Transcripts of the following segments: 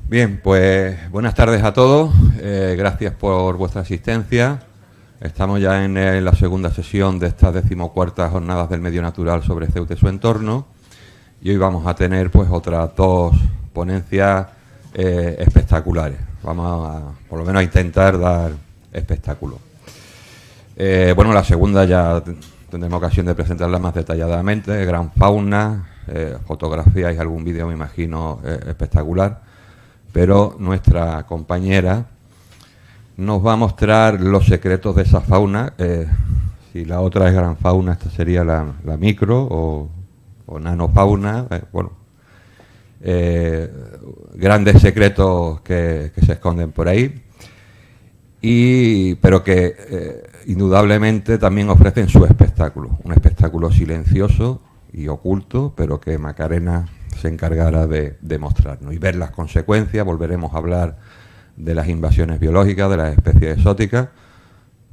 Bien, pues buenas tardes a todos. Gracias por vuestra asistencia. Estamos ya en la segunda sesión de estas 14ª Jornadas del Medio Natural sobre Ceuta y su entorno. Y hoy vamos a tener pues otras dos ponencias espectaculares. Vamos a, por lo menos, a intentar dar espectáculo. Bueno, la segunda ya tendremos ocasión de presentarla más detalladamente. Gran fauna, fotografías y algún vídeo, me imagino, espectacular. Pero nuestra compañera nos va a mostrar los secretos de esa fauna. Si la otra es gran fauna, esta sería la micro o nanofauna. Bueno, grandes secretos que se esconden por ahí, pero que indudablemente también ofrecen su espectáculo. Un espectáculo silencioso y oculto, pero que Macarena se encargará de mostrarnos y ver las consecuencias. Volveremos a hablar de las invasiones biológicas, de las especies exóticas,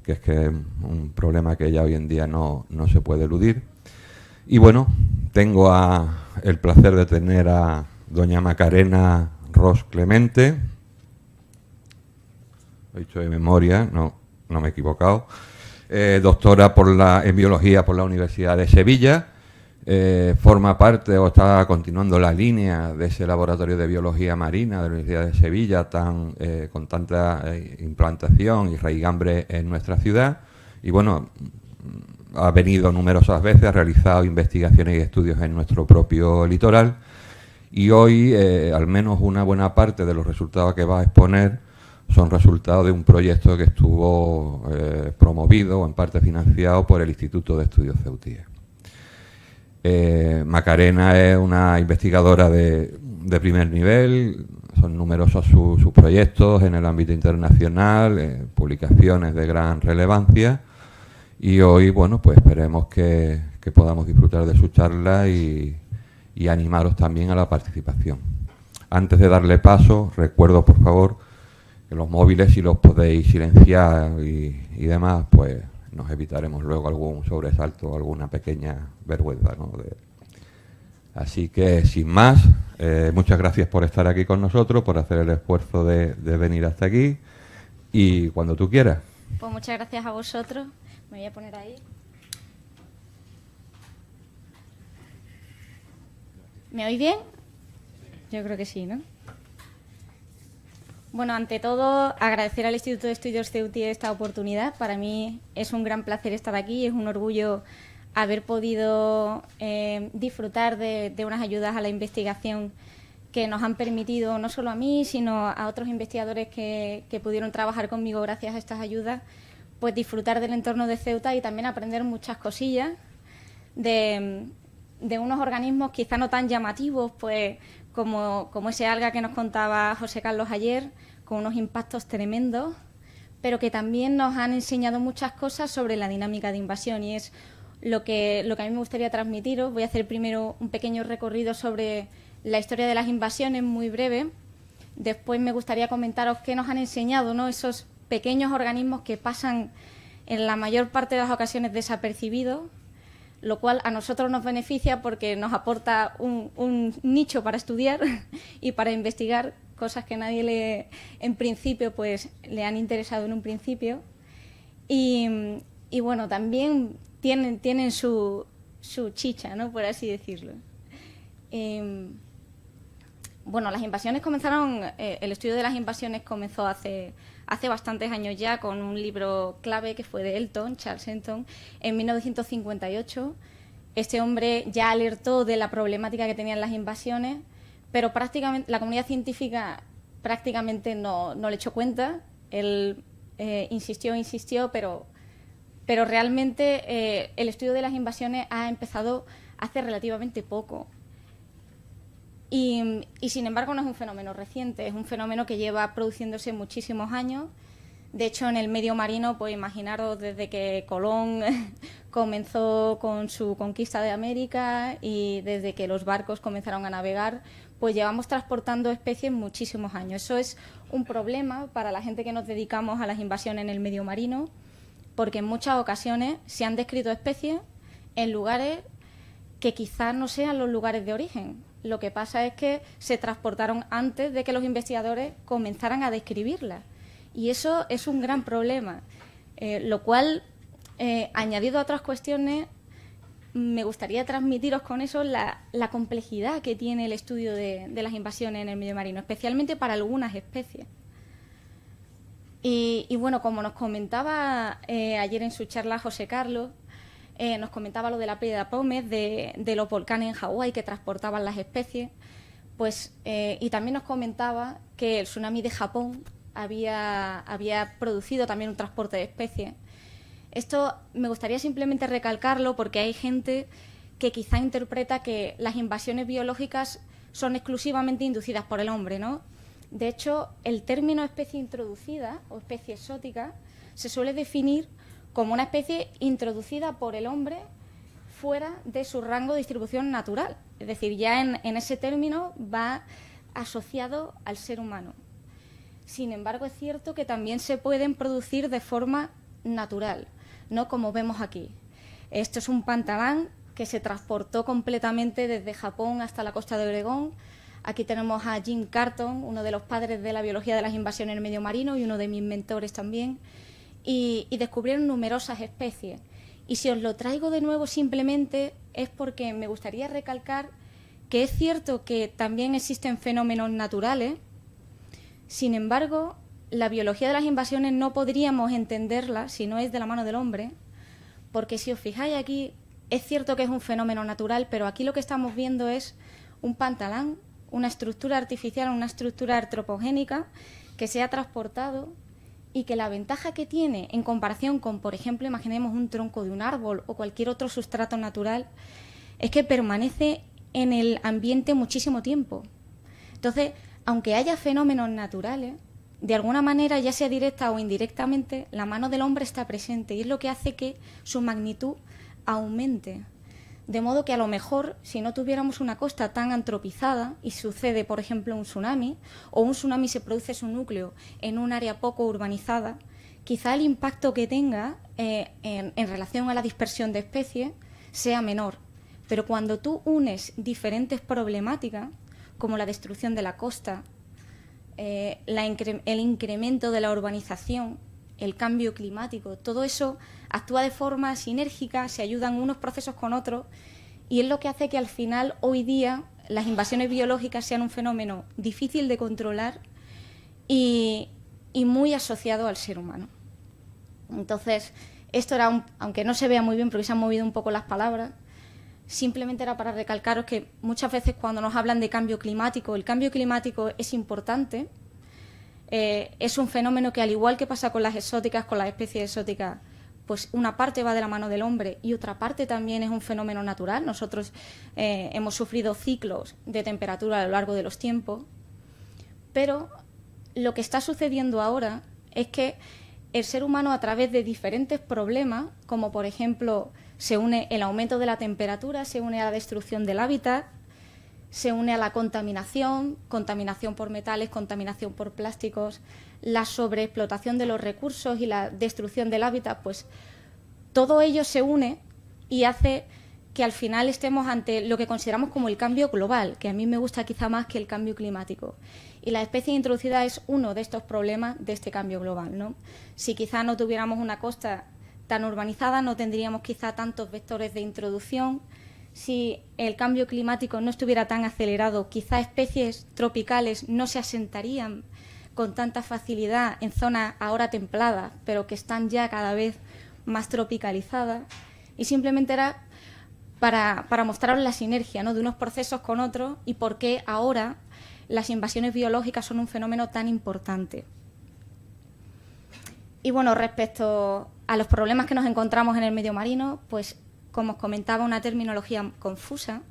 que es que un problema que ya hoy en día no se puede eludir. Y bueno, tengo el placer de tener a doña Macarena Ros Clemente. Lo he dicho de memoria, no me he equivocado. Doctora en biología por la Universidad de Sevilla. Forma parte o está continuando la línea de ese laboratorio de biología marina de la Universidad de Sevilla con tanta implantación y raigambre en nuestra ciudad. Y bueno, ha venido numerosas veces, ha realizado investigaciones y estudios en nuestro propio litoral, y hoy al menos una buena parte de los resultados que va a exponer son resultados de un proyecto que estuvo promovido o en parte financiado por el Instituto de Estudios Ceutíes. Macarena es una investigadora de primer nivel, son numerosos sus proyectos en el ámbito internacional, publicaciones de gran relevancia, y hoy, bueno, pues esperemos que podamos disfrutar de su charla y animaros también a la participación. Antes de darle paso, recuerdo, por favor, que los móviles, si los podéis silenciar y demás, pues nos evitaremos luego algún sobresalto o alguna pequeña vergüenza, ¿no? Así que, sin más, muchas gracias por estar aquí con nosotros, por hacer el esfuerzo de venir hasta aquí, y cuando tú quieras. Pues muchas gracias a vosotros. Me voy a poner ahí. ¿Me oís bien? Yo creo que sí, ¿no? Bueno, ante todo, agradecer al Instituto de Estudios Ceutíes esta oportunidad. Para mí es un gran placer estar aquí, es un orgullo haber podido disfrutar de unas ayudas a la investigación que nos han permitido, no solo a mí, sino a otros investigadores que pudieron trabajar conmigo gracias a estas ayudas, pues disfrutar del entorno de Ceuta y también aprender muchas cosillas de unos organismos quizá no tan llamativos, pues como ese alga que nos contaba José Carlos ayer, con unos impactos tremendos, pero que también nos han enseñado muchas cosas sobre la dinámica de invasión, y es lo que a mí me gustaría transmitiros. Voy a hacer primero un pequeño recorrido sobre la historia de las invasiones, muy breve. Después me gustaría comentaros qué nos han enseñado, ¿no?, esos pequeños organismos que pasan en la mayor parte de las ocasiones desapercibidos, lo cual a nosotros nos beneficia porque nos aporta un nicho para estudiar y para investigar cosas que nadie en principio pues le han interesado en un principio. Y bueno, también tienen su chicha, ¿no?, por así decirlo. Bueno, las invasiones comenzaron, el estudio de las invasiones comenzó hace bastantes años ya, con un libro clave que fue de Charles Elton, en 1958. Este hombre ya alertó de la problemática que tenían las invasiones, pero prácticamente la comunidad científica prácticamente no le echó cuenta. Él insistió, pero realmente el estudio de las invasiones ha empezado hace relativamente poco. Y sin embargo no es un fenómeno reciente, es un fenómeno que lleva produciéndose muchísimos años. De hecho, en el medio marino, pues imaginaros, desde que Colón comenzó con su conquista de América y desde que los barcos comenzaron a navegar, pues llevamos transportando especies muchísimos años. Eso es un problema para la gente que nos dedicamos a las invasiones en el medio marino, porque en muchas ocasiones se han descrito especies en lugares que quizás no sean los lugares de origen. Lo que pasa es que se transportaron antes de que los investigadores comenzaran a describirlas. Y eso es un gran problema, lo cual, añadido a otras cuestiones, me gustaría transmitiros con eso la complejidad que tiene el estudio de las invasiones en el medio marino, especialmente para algunas especies. Y bueno, como nos comentaba ayer en su charla José Carlos, nos comentaba lo de la pérdida Pómez, de los volcanes en Hawái que transportaban las especies, pues, y también nos comentaba que el tsunami de Japón había producido también un transporte de especies. Esto me gustaría simplemente recalcarlo porque hay gente que quizá interpreta que las invasiones biológicas son exclusivamente inducidas por el hombre, ¿no? De hecho, el término especie introducida o especie exótica se suele definir como una especie introducida por el hombre fuera de su rango de distribución natural. Es decir, ya en ese término va asociado al ser humano. Sin embargo, es cierto que también se pueden producir de forma natural, no como vemos aquí. Esto es un pantalán que se transportó completamente desde Japón hasta la costa de Oregón. Aquí tenemos a Jim Carton, uno de los padres de la biología de las invasiones en el medio marino y uno de mis mentores también. Y descubrieron numerosas especies. Y si os lo traigo de nuevo simplemente es porque me gustaría recalcar que es cierto que también existen fenómenos naturales. Sin embargo, la biología de las invasiones no podríamos entenderla si no es de la mano del hombre, porque si os fijáis aquí, es cierto que es un fenómeno natural, pero aquí lo que estamos viendo es un pantalán, una estructura artificial, una estructura antropogénica que se ha transportado y que la ventaja que tiene en comparación con, por ejemplo, imaginemos un tronco de un árbol o cualquier otro sustrato natural, es que permanece en el ambiente muchísimo tiempo. Entonces, aunque haya fenómenos naturales, de alguna manera, ya sea directa o indirectamente, la mano del hombre está presente y es lo que hace que su magnitud aumente. De modo que a lo mejor, si no tuviéramos una costa tan antropizada y sucede, por ejemplo, un tsunami, o un tsunami se produce su núcleo en un área poco urbanizada, quizá el impacto que tenga en relación a la dispersión de especies sea menor. Pero cuando tú unes diferentes problemáticas, como la destrucción de la costa, el incremento de la urbanización, el cambio climático, todo eso actúa de forma sinérgica, se ayudan unos procesos con otros y es lo que hace que al final, hoy día, las invasiones biológicas sean un fenómeno difícil de controlar y muy asociado al ser humano. Entonces, esto era, aunque no se vea muy bien porque se han movido un poco las palabras, simplemente era para recalcaros que muchas veces cuando nos hablan de cambio climático, el cambio climático es importante, es un fenómeno que, al igual que pasa con las exóticas, con las especies exóticas, pues una parte va de la mano del hombre y otra parte también es un fenómeno natural. Nosotros hemos sufrido ciclos de temperatura a lo largo de los tiempos, pero lo que está sucediendo ahora es que el ser humano, a través de diferentes problemas, como por ejemplo se une el aumento de la temperatura, se une a la destrucción del hábitat, se une a la contaminación, contaminación por metales, contaminación por plásticos, la sobreexplotación de los recursos y la destrucción del hábitat, pues todo ello se une y hace que al final estemos ante lo que consideramos como el cambio global, que a mí me gusta quizá más que el cambio climático. Y la especie introducida es uno de estos problemas de este cambio global, ¿no? Si quizá no tuviéramos una costa tan urbanizada, no tendríamos quizá tantos vectores de introducción. Si el cambio climático no estuviera tan acelerado, quizá especies tropicales no se asentarían con tanta facilidad en zonas ahora templadas, pero que están ya cada vez más tropicalizadas. Y simplemente era para mostraros la sinergia, ¿no?, de unos procesos con otros y por qué ahora las invasiones biológicas son un fenómeno tan importante. Y bueno, respecto a los problemas que nos encontramos en el medio marino, pues como os comentaba, una terminología confusa.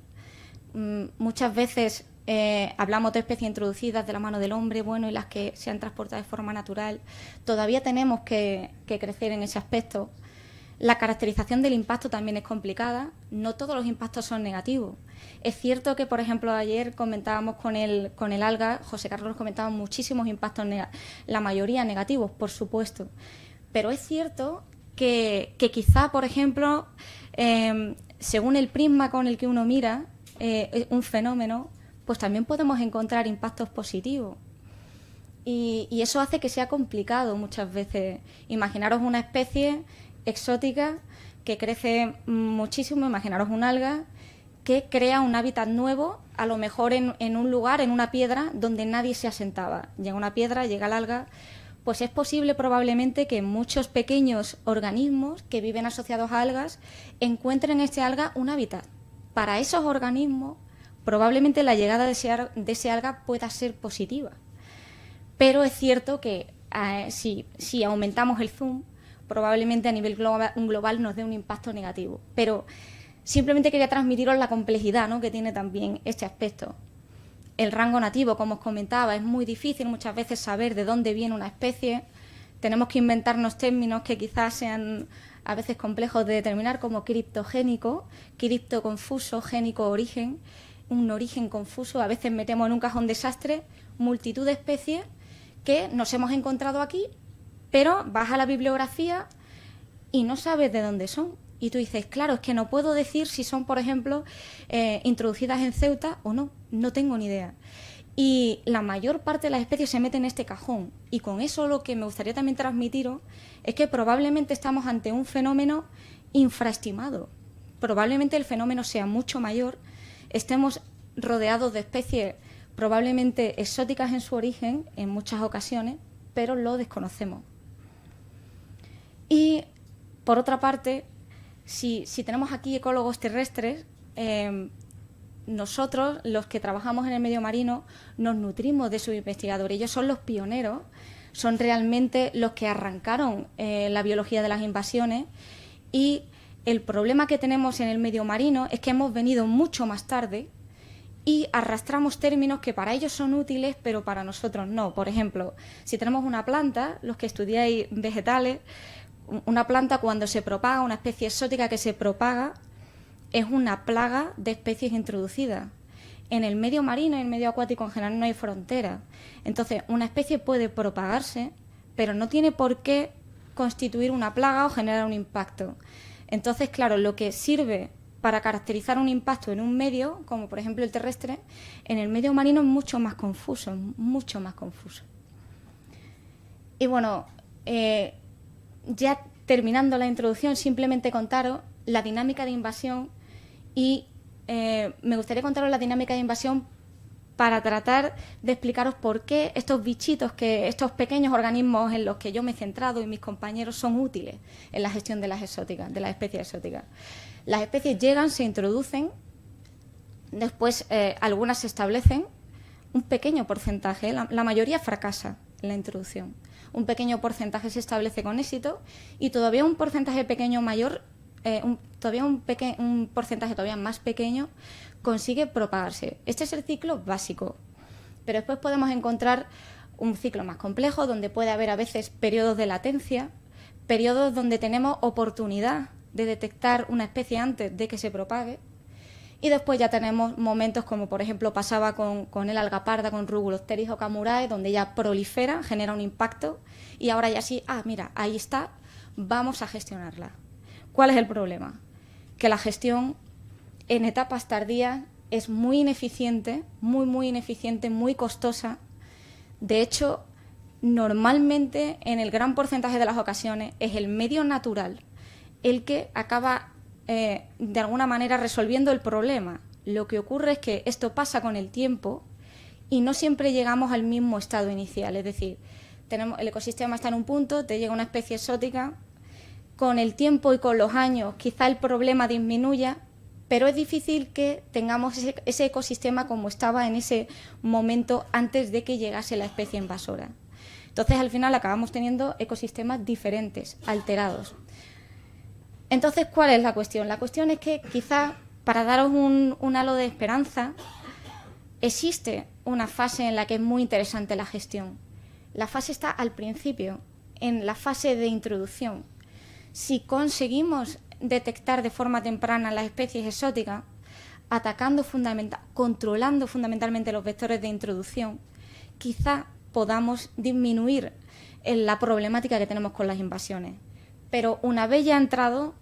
Muchas veces hablamos de especies introducidas de la mano del hombre, bueno, y las que se han transportado de forma natural. Todavía tenemos que crecer en ese aspecto. La caracterización del impacto también es complicada. No todos los impactos son negativos. Es cierto que, por ejemplo, ayer comentábamos con el alga, José Carlos nos comentaba muchísimos impactos, la mayoría negativos, por supuesto. Pero es cierto que quizá, por ejemplo, según el prisma con el que uno mira un fenómeno, pues también podemos encontrar impactos positivos. Y eso hace que sea complicado muchas veces. Imaginaros una especie exótica que crece muchísimo, imaginaros un alga que crea un hábitat nuevo, a lo mejor en un lugar, en una piedra, donde nadie se asentaba. Llega una piedra, llega el alga, pues es posible probablemente que muchos pequeños organismos que viven asociados a algas encuentren en este alga un hábitat. Para esos organismos, probablemente la llegada de ese alga pueda ser positiva. Pero es cierto que si aumentamos el zoom, probablemente a nivel global nos dé un impacto negativo. Pero simplemente quería transmitiros la complejidad, ¿no?, que tiene también este aspecto. El rango nativo, como os comentaba, es muy difícil muchas veces saber de dónde viene una especie. Tenemos que inventarnos términos que quizás sean a veces complejos de determinar, como criptogénico, cripto confuso, génico origen, un origen confuso. A veces metemos en un cajón desastre multitud de especies que nos hemos encontrado aquí, pero vas a la bibliografía y no sabes de dónde son. Y tú dices, claro, es que no puedo decir si son, por ejemplo, introducidas en Ceuta o no, no tengo ni idea. Y la mayor parte de las especies se meten en este cajón. Y con eso lo que me gustaría también transmitiros es que probablemente estamos ante un fenómeno infraestimado. Probablemente el fenómeno sea mucho mayor, estemos rodeados de especies probablemente exóticas en su origen, en muchas ocasiones, pero lo desconocemos. Y, por otra parte, si tenemos aquí ecólogos terrestres, nosotros, los que trabajamos en el medio marino, nos nutrimos de sus investigadores. Ellos son los pioneros, son realmente los que arrancaron la biología de las invasiones, y el problema que tenemos en el medio marino es que hemos venido mucho más tarde y arrastramos términos que para ellos son útiles, pero para nosotros no. Por ejemplo, si tenemos una planta, los que estudiáis vegetales, una planta cuando se propaga, una especie exótica que se propaga, es una plaga de especies introducidas. En el medio marino y el medio acuático en general no hay frontera. Entonces, una especie puede propagarse, pero no tiene por qué constituir una plaga o generar un impacto. Entonces, claro, lo que sirve para caracterizar un impacto en un medio, como por ejemplo el terrestre, en el medio marino es mucho más confuso, mucho más confuso. Y bueno, ya terminando la introducción, simplemente contaros la dinámica de invasión y me gustaría contaros la dinámica de invasión para tratar de explicaros por qué estos bichitos, estos pequeños organismos en los que yo me he centrado y mis compañeros son útiles en la gestión de las exóticas, de las especies exóticas. Las especies llegan, se introducen, después algunas se establecen, un pequeño porcentaje, la mayoría fracasa en la introducción. Un pequeño porcentaje se establece con éxito y todavía un porcentaje pequeño mayor, un porcentaje todavía más pequeño consigue propagarse. Este es el ciclo básico, pero después podemos encontrar un ciclo más complejo donde puede haber a veces periodos de latencia, periodos donde tenemos oportunidad de detectar una especie antes de que se propague, y después ya tenemos momentos como por ejemplo pasaba con el alga parda, con Rubulopteris okamurae, donde ya prolifera, genera un impacto y ahora ya sí, mira, ahí está, vamos a gestionarla. ¿Cuál es el problema? Que la gestión en etapas tardías es muy ineficiente, muy ineficiente, muy costosa. De hecho, normalmente en el gran porcentaje de las ocasiones es el medio natural el que acaba de alguna manera resolviendo el problema. Lo que ocurre es que esto pasa con el tiempo y no siempre llegamos al mismo estado inicial. Es decir, el ecosistema está en un punto, te llega una especie exótica, con el tiempo y con los años quizá el problema disminuya, pero es difícil que tengamos ese ecosistema como estaba en ese momento antes de que llegase la especie invasora. Entonces, al final acabamos teniendo ecosistemas diferentes, alterados. Entonces, ¿cuál es la cuestión? La cuestión es que quizá, para daros un halo de esperanza, existe una fase en la que es muy interesante la gestión. La fase está al principio, en la fase de introducción. Si conseguimos detectar de forma temprana las especies exóticas, controlando fundamentalmente los vectores de introducción, quizá podamos disminuir la problemática que tenemos con las invasiones. Pero una vez ya entrado,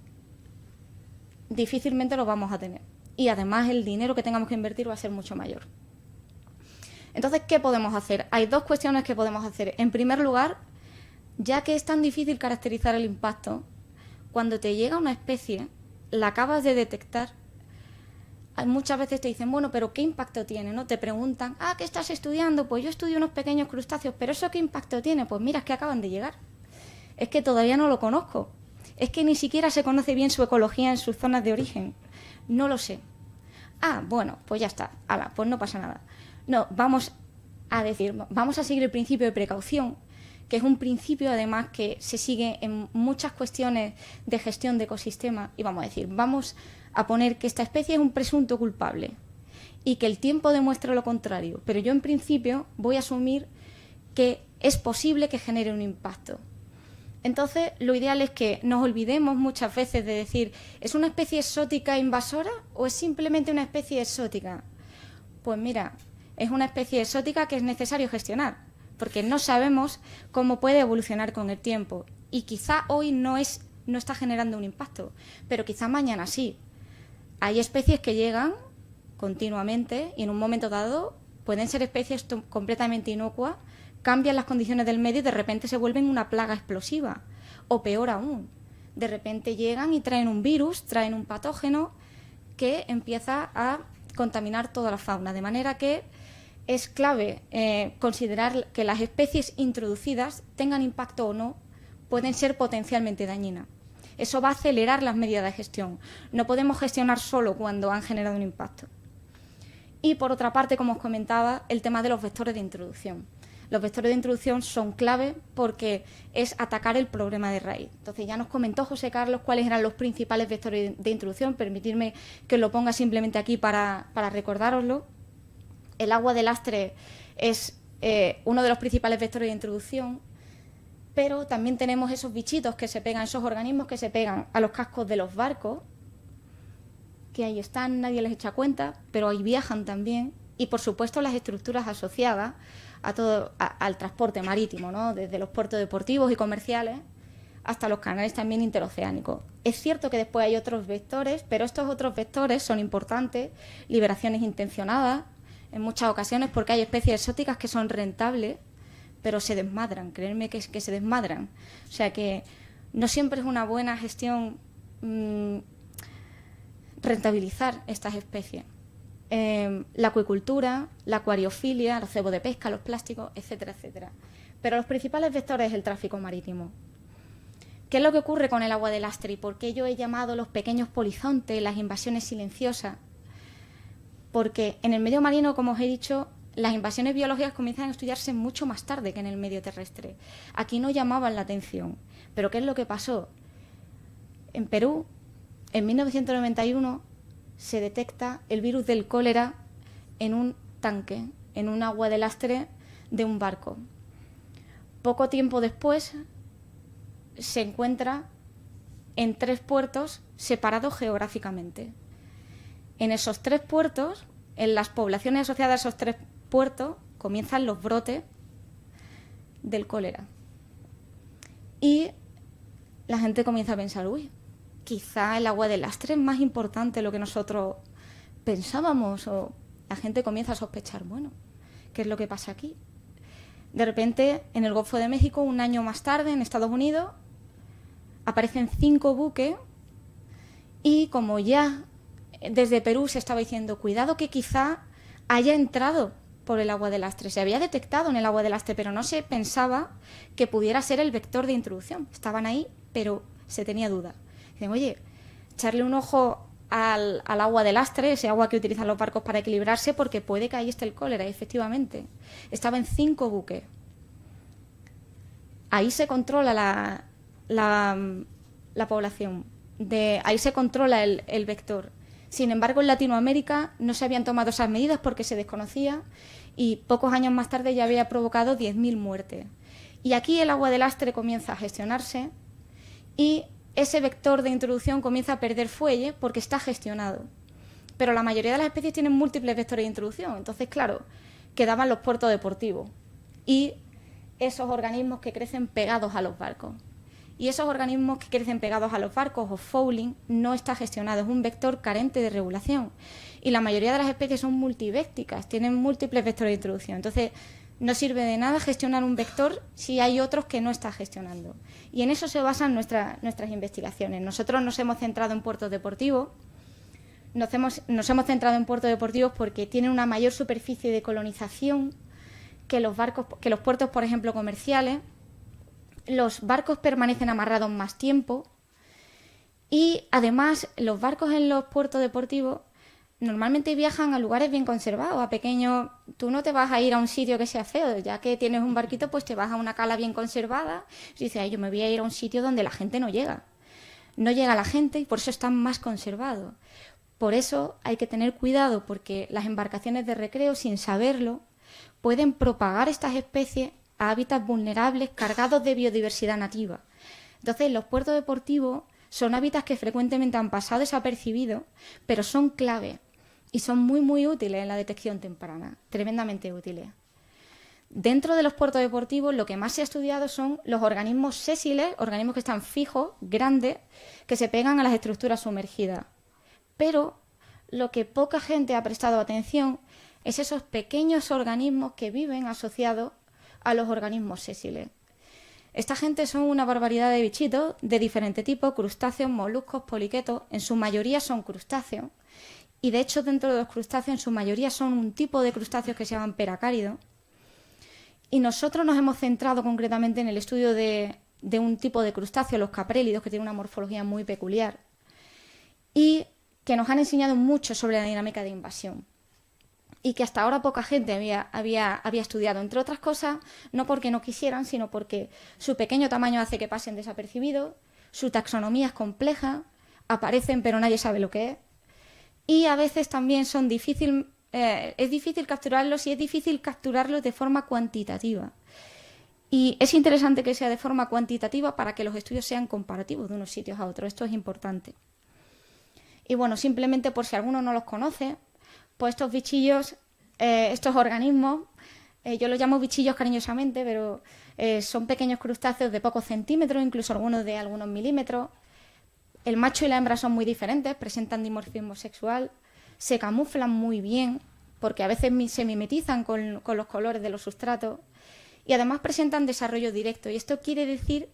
difícilmente lo vamos a tener. Y además el dinero que tengamos que invertir va a ser mucho mayor. Entonces, ¿qué podemos hacer? Hay dos cuestiones que podemos hacer. En primer lugar, ya que es tan difícil caracterizar el impacto, cuando te llega una especie, la acabas de detectar, muchas veces te dicen, bueno, pero ¿qué impacto tiene? ¿No? Te preguntan, ¿qué estás estudiando? Pues yo estudio unos pequeños crustáceos, pero ¿eso qué impacto tiene? Pues mira, es que acaban de llegar. Es que todavía no lo conozco. Es que ni siquiera se conoce bien su ecología en sus zonas de origen. No lo sé. Bueno, pues ya está. Pues no pasa nada. No, vamos a seguir el principio de precaución, que es un principio además que se sigue en muchas cuestiones de gestión de ecosistemas, y vamos a poner que esta especie es un presunto culpable y que el tiempo demuestra lo contrario, pero yo en principio voy a asumir que es posible que genere un impacto. Entonces, lo ideal es que nos olvidemos muchas veces de decir, ¿es una especie exótica invasora o es simplemente una especie exótica? Pues mira, es una especie exótica que es necesario gestionar, porque no sabemos cómo puede evolucionar con el tiempo. Y quizá hoy no está generando un impacto, pero quizá mañana sí. Hay especies que llegan continuamente y en un momento dado pueden ser especies completamente inocuas, cambian las condiciones del medio y de repente se vuelven una plaga explosiva. O peor aún, de repente llegan y traen un virus, traen un patógeno que empieza a contaminar toda la fauna. De manera que es clave considerar que las especies introducidas, tengan impacto o no, pueden ser potencialmente dañinas. Eso va a acelerar las medidas de gestión. No podemos gestionar solo cuando han generado un impacto. Y por otra parte, como os comentaba, el tema de los vectores de introducción. Los vectores de introducción son clave porque es atacar el problema de raíz. Entonces ya nos comentó José Carlos cuáles eran los principales vectores de introducción. Permitidme que os lo ponga simplemente aquí para recordároslo. El agua de lastre es uno de los principales vectores de introducción, pero también tenemos esos bichitos que se pegan, esos organismos que se pegan a los cascos de los barcos, que ahí están, nadie les echa cuenta, pero ahí viajan también. Y, por supuesto, las estructuras asociadas al transporte marítimo, ¿no? Desde los puertos deportivos y comerciales hasta los canales también interoceánicos. Es cierto que después hay otros vectores, pero estos otros vectores son importantes, liberaciones intencionadas, en muchas ocasiones porque hay especies exóticas que son rentables, pero se desmadran, creedme que se desmadran. O sea que no siempre es una buena gestión rentabilizar estas especies. La acuicultura, la acuariofilia, los cebos de pesca, los plásticos, etcétera, etcétera. Pero los principales vectores es el tráfico marítimo. ¿Qué es lo que ocurre con el agua de lastre y por qué yo he llamado los pequeños polizontes, las invasiones silenciosas? Porque en el medio marino, como os he dicho, las invasiones biológicas comienzan a estudiarse mucho más tarde que en el medio terrestre. Aquí no llamaban la atención. ¿Pero qué es lo que pasó? En Perú, en 1991, se detecta el virus del cólera en un tanque, en un agua de lastre de un barco. Poco tiempo después se encuentra en 3 puertos separados geográficamente. En esos 3 puertos, en las poblaciones asociadas a esos 3 puertos, comienzan los brotes del cólera. Y la gente comienza a pensar, quizá el agua de lastre es más importante de lo que nosotros pensábamos, o la gente comienza a sospechar, ¿qué es lo que pasa aquí? De repente, en el Golfo de México, un año más tarde, en Estados Unidos, aparecen 5 buques y como ya desde Perú se estaba diciendo, cuidado que quizá haya entrado por el agua de lastre. Se había detectado en el agua de lastre, pero no se pensaba que pudiera ser el vector de introducción. Estaban ahí, pero se tenía duda. Dicen, echarle un ojo al agua de lastre, ese agua que utilizan los barcos para equilibrarse, porque puede que ahí esté el cólera. Y efectivamente, estaba en 5 buques. Ahí se controla la población, ahí se controla el vector. Sin embargo, en Latinoamérica no se habían tomado esas medidas porque se desconocía y pocos años más tarde ya había provocado 10.000 muertes. Y aquí el agua de lastre comienza a gestionarse y ese vector de introducción comienza a perder fuelle porque está gestionado. Pero la mayoría de las especies tienen múltiples vectores de introducción. Entonces, claro, quedaban los puertos deportivos y esos organismos que crecen pegados a los barcos. Y esos organismos que crecen pegados a los barcos, o fouling, no está gestionado, es un vector carente de regulación. y la mayoría de las especies son multivécticas, tienen múltiples vectores de introducción. Entonces, no sirve de nada gestionar un vector si hay otros que no está gestionando. Y en eso se basan nuestras investigaciones. Nosotros nos hemos centrado en puertos deportivos. Nos hemos centrado en puertos deportivos porque tienen una mayor superficie de colonización que los puertos, por ejemplo, comerciales. Los barcos permanecen amarrados más tiempo y, además, los barcos en los puertos deportivos normalmente viajan a lugares bien conservados, a pequeños. Tú no te vas a ir a un sitio que sea feo, ya que tienes un barquito, pues te vas a una cala bien conservada y dices, yo me voy a ir a un sitio donde la gente no llega. No llega la gente y por eso están más conservados. Por eso hay que tener cuidado, porque las embarcaciones de recreo, sin saberlo, pueden propagar estas especies a hábitats vulnerables cargados de biodiversidad nativa. Entonces, los puertos deportivos son hábitats que frecuentemente han pasado desapercibidos, pero son clave y son muy, muy útiles en la detección temprana, tremendamente útiles. Dentro de los puertos deportivos, lo que más se ha estudiado son los organismos sésiles, organismos que están fijos, grandes, que se pegan a las estructuras sumergidas. Pero lo que poca gente ha prestado atención es esos pequeños organismos que viven asociados a los organismos sésiles. Esta gente son una barbaridad de bichitos de diferente tipo, crustáceos, moluscos, poliquetos, en su mayoría son crustáceos, y de hecho dentro de los crustáceos en su mayoría son un tipo de crustáceos que se llaman peracáridos, y nosotros nos hemos centrado concretamente en el estudio de un tipo de crustáceos, los caprélidos, que tienen una morfología muy peculiar, y que nos han enseñado mucho sobre la dinámica de invasión. Y que hasta ahora poca gente había estudiado, entre otras cosas, no porque no quisieran, sino porque su pequeño tamaño hace que pasen desapercibidos, su taxonomía es compleja, aparecen pero nadie sabe lo que es, y a veces también es difícil capturarlos, y es difícil capturarlos de forma cuantitativa. Y es interesante que sea de forma cuantitativa para que los estudios sean comparativos de unos sitios a otros, esto es importante. Y bueno, simplemente por si alguno no los conoce, pues estos bichillos, estos organismos, yo los llamo bichillos cariñosamente, pero son pequeños crustáceos de pocos centímetros, incluso algunos de algunos milímetros. El macho y la hembra son muy diferentes, presentan dimorfismo sexual, se camuflan muy bien, porque a veces se mimetizan con los colores de los sustratos, y además presentan desarrollo directo. Y esto quiere decir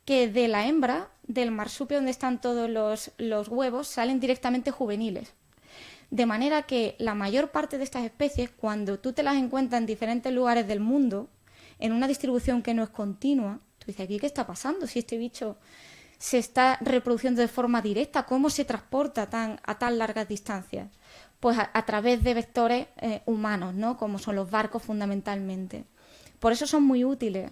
que de la hembra, del marsupio donde están todos los huevos, salen directamente juveniles. De manera que la mayor parte de estas especies, cuando tú te las encuentras en diferentes lugares del mundo, en una distribución que no es continua, tú dices, ¿aquí qué está pasando? Si este bicho se está reproduciendo de forma directa, ¿cómo se transporta a tan largas distancias? Pues a través de vectores humanos, ¿no? Como son los barcos fundamentalmente. Por eso son muy útiles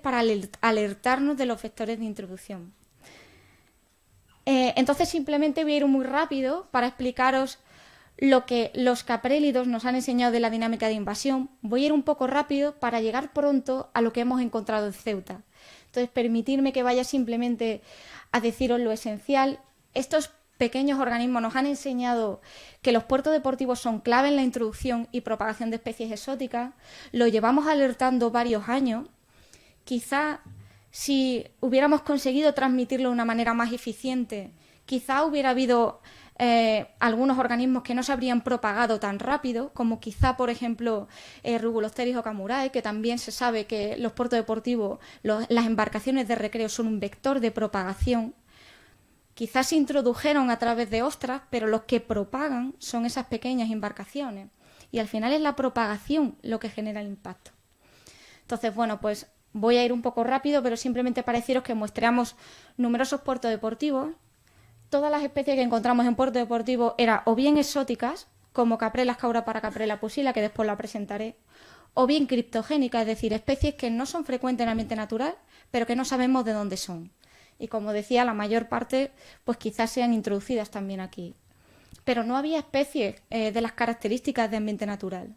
para alertarnos de los vectores de introducción. Entonces simplemente voy a ir muy rápido para explicaros lo que los caprélidos nos han enseñado de la dinámica de invasión. Voy a ir un poco rápido para llegar pronto a lo que hemos encontrado en Ceuta. Entonces, permitidme que vaya simplemente a deciros lo esencial. Estos pequeños organismos nos han enseñado que los puertos deportivos son clave en la introducción y propagación de especies exóticas. Lo llevamos alertando varios años. Quizá si hubiéramos conseguido transmitirlo de una manera más eficiente, quizá hubiera habido algunos organismos que no se habrían propagado tan rápido, como quizá, por ejemplo, Rubulocteris okamurae, que también se sabe que los puertos deportivos, las embarcaciones de recreo son un vector de propagación. Quizás se introdujeron a través de ostras, pero los que propagan son esas pequeñas embarcaciones. Y al final es la propagación lo que genera el impacto. Entonces, bueno, pues voy a ir un poco rápido, pero simplemente para deciros que muestreamos numerosos puertos deportivos. Todas las especies que encontramos en puertos deportivos eran o bien exóticas, como Caprela scaura Caprela pusila, que después la presentaré, o bien criptogénicas, es decir, especies que no son frecuentes en el ambiente natural, pero que no sabemos de dónde son. Y como decía, la mayor parte pues quizás sean introducidas también aquí. Pero no había especies de las características de ambiente natural.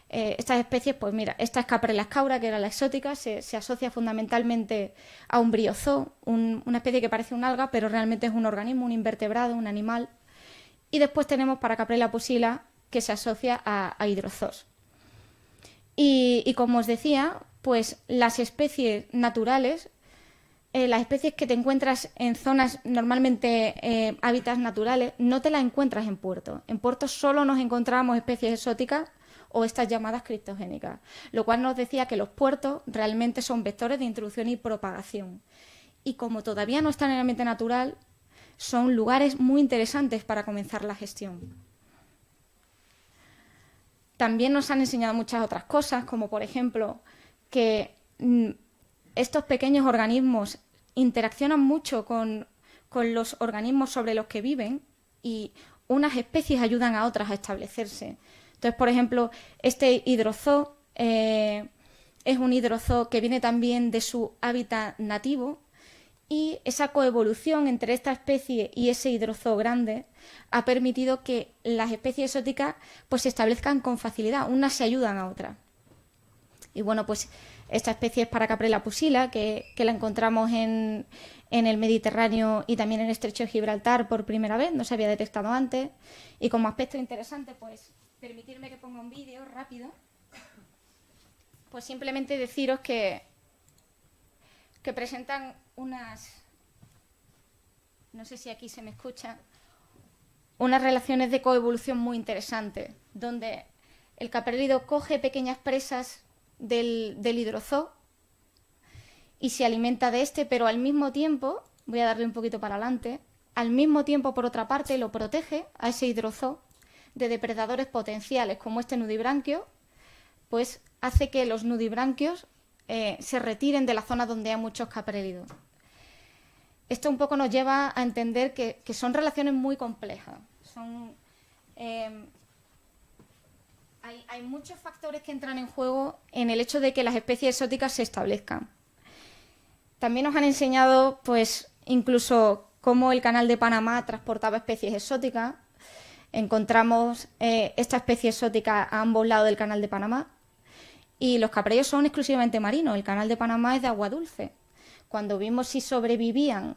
Estas especies, pues mira, esta es Caprela scaura, que era la exótica, se asocia fundamentalmente a un briozoo, una especie que parece un alga, pero realmente es un organismo, un invertebrado, un animal. Y después tenemos para Caprela pusila, que se asocia a hidrozoos. Y como os decía, pues las especies naturales las especies que te encuentras en zonas normalmente hábitats naturales, no te las encuentras en puertos. En puertos solo nos encontramos especies exóticas o estas llamadas criptogénicas, lo cual nos decía que los puertos realmente son vectores de introducción y propagación. Y como todavía no están en el ambiente natural, son lugares muy interesantes para comenzar la gestión. También nos han enseñado muchas otras cosas, como por ejemplo que estos pequeños organismos interaccionan mucho con los organismos sobre los que viven y unas especies ayudan a otras a establecerse. Entonces, por ejemplo, este hidrozoo es un hidrozoo que viene también de su hábitat nativo y esa coevolución entre esta especie y ese hidrozoo grande ha permitido que las especies exóticas pues, se establezcan con facilidad, unas se ayudan a otras. Y bueno, pues esta especie es Paracaprella pusilla, que la encontramos en el Mediterráneo y también en el Estrecho de Gibraltar por primera vez, no se había detectado antes. Y como aspecto interesante, pues permitirme que ponga un vídeo rápido, pues simplemente deciros que presentan unas, no sé si aquí se me escucha, unas relaciones de coevolución muy interesantes, donde el caprélido coge pequeñas presas del hidrozoo y se alimenta de este, pero al mismo tiempo, voy a darle un poquito para adelante, al mismo tiempo, por otra parte, lo protege a ese hidrozoo de depredadores potenciales, como este nudibranquio, pues hace que los nudibranquios se retiren de la zona donde hay muchos caprélidos. Esto un poco nos lleva a entender que son relaciones muy complejas. Hay muchos factores que entran en juego en el hecho de que las especies exóticas se establezcan. También nos han enseñado, pues, incluso cómo el Canal de Panamá transportaba especies exóticas. Encontramos esta especie exótica a ambos lados del Canal de Panamá. Y los caprellos son exclusivamente marinos. El Canal de Panamá es de agua dulce. Cuando vimos si sobrevivían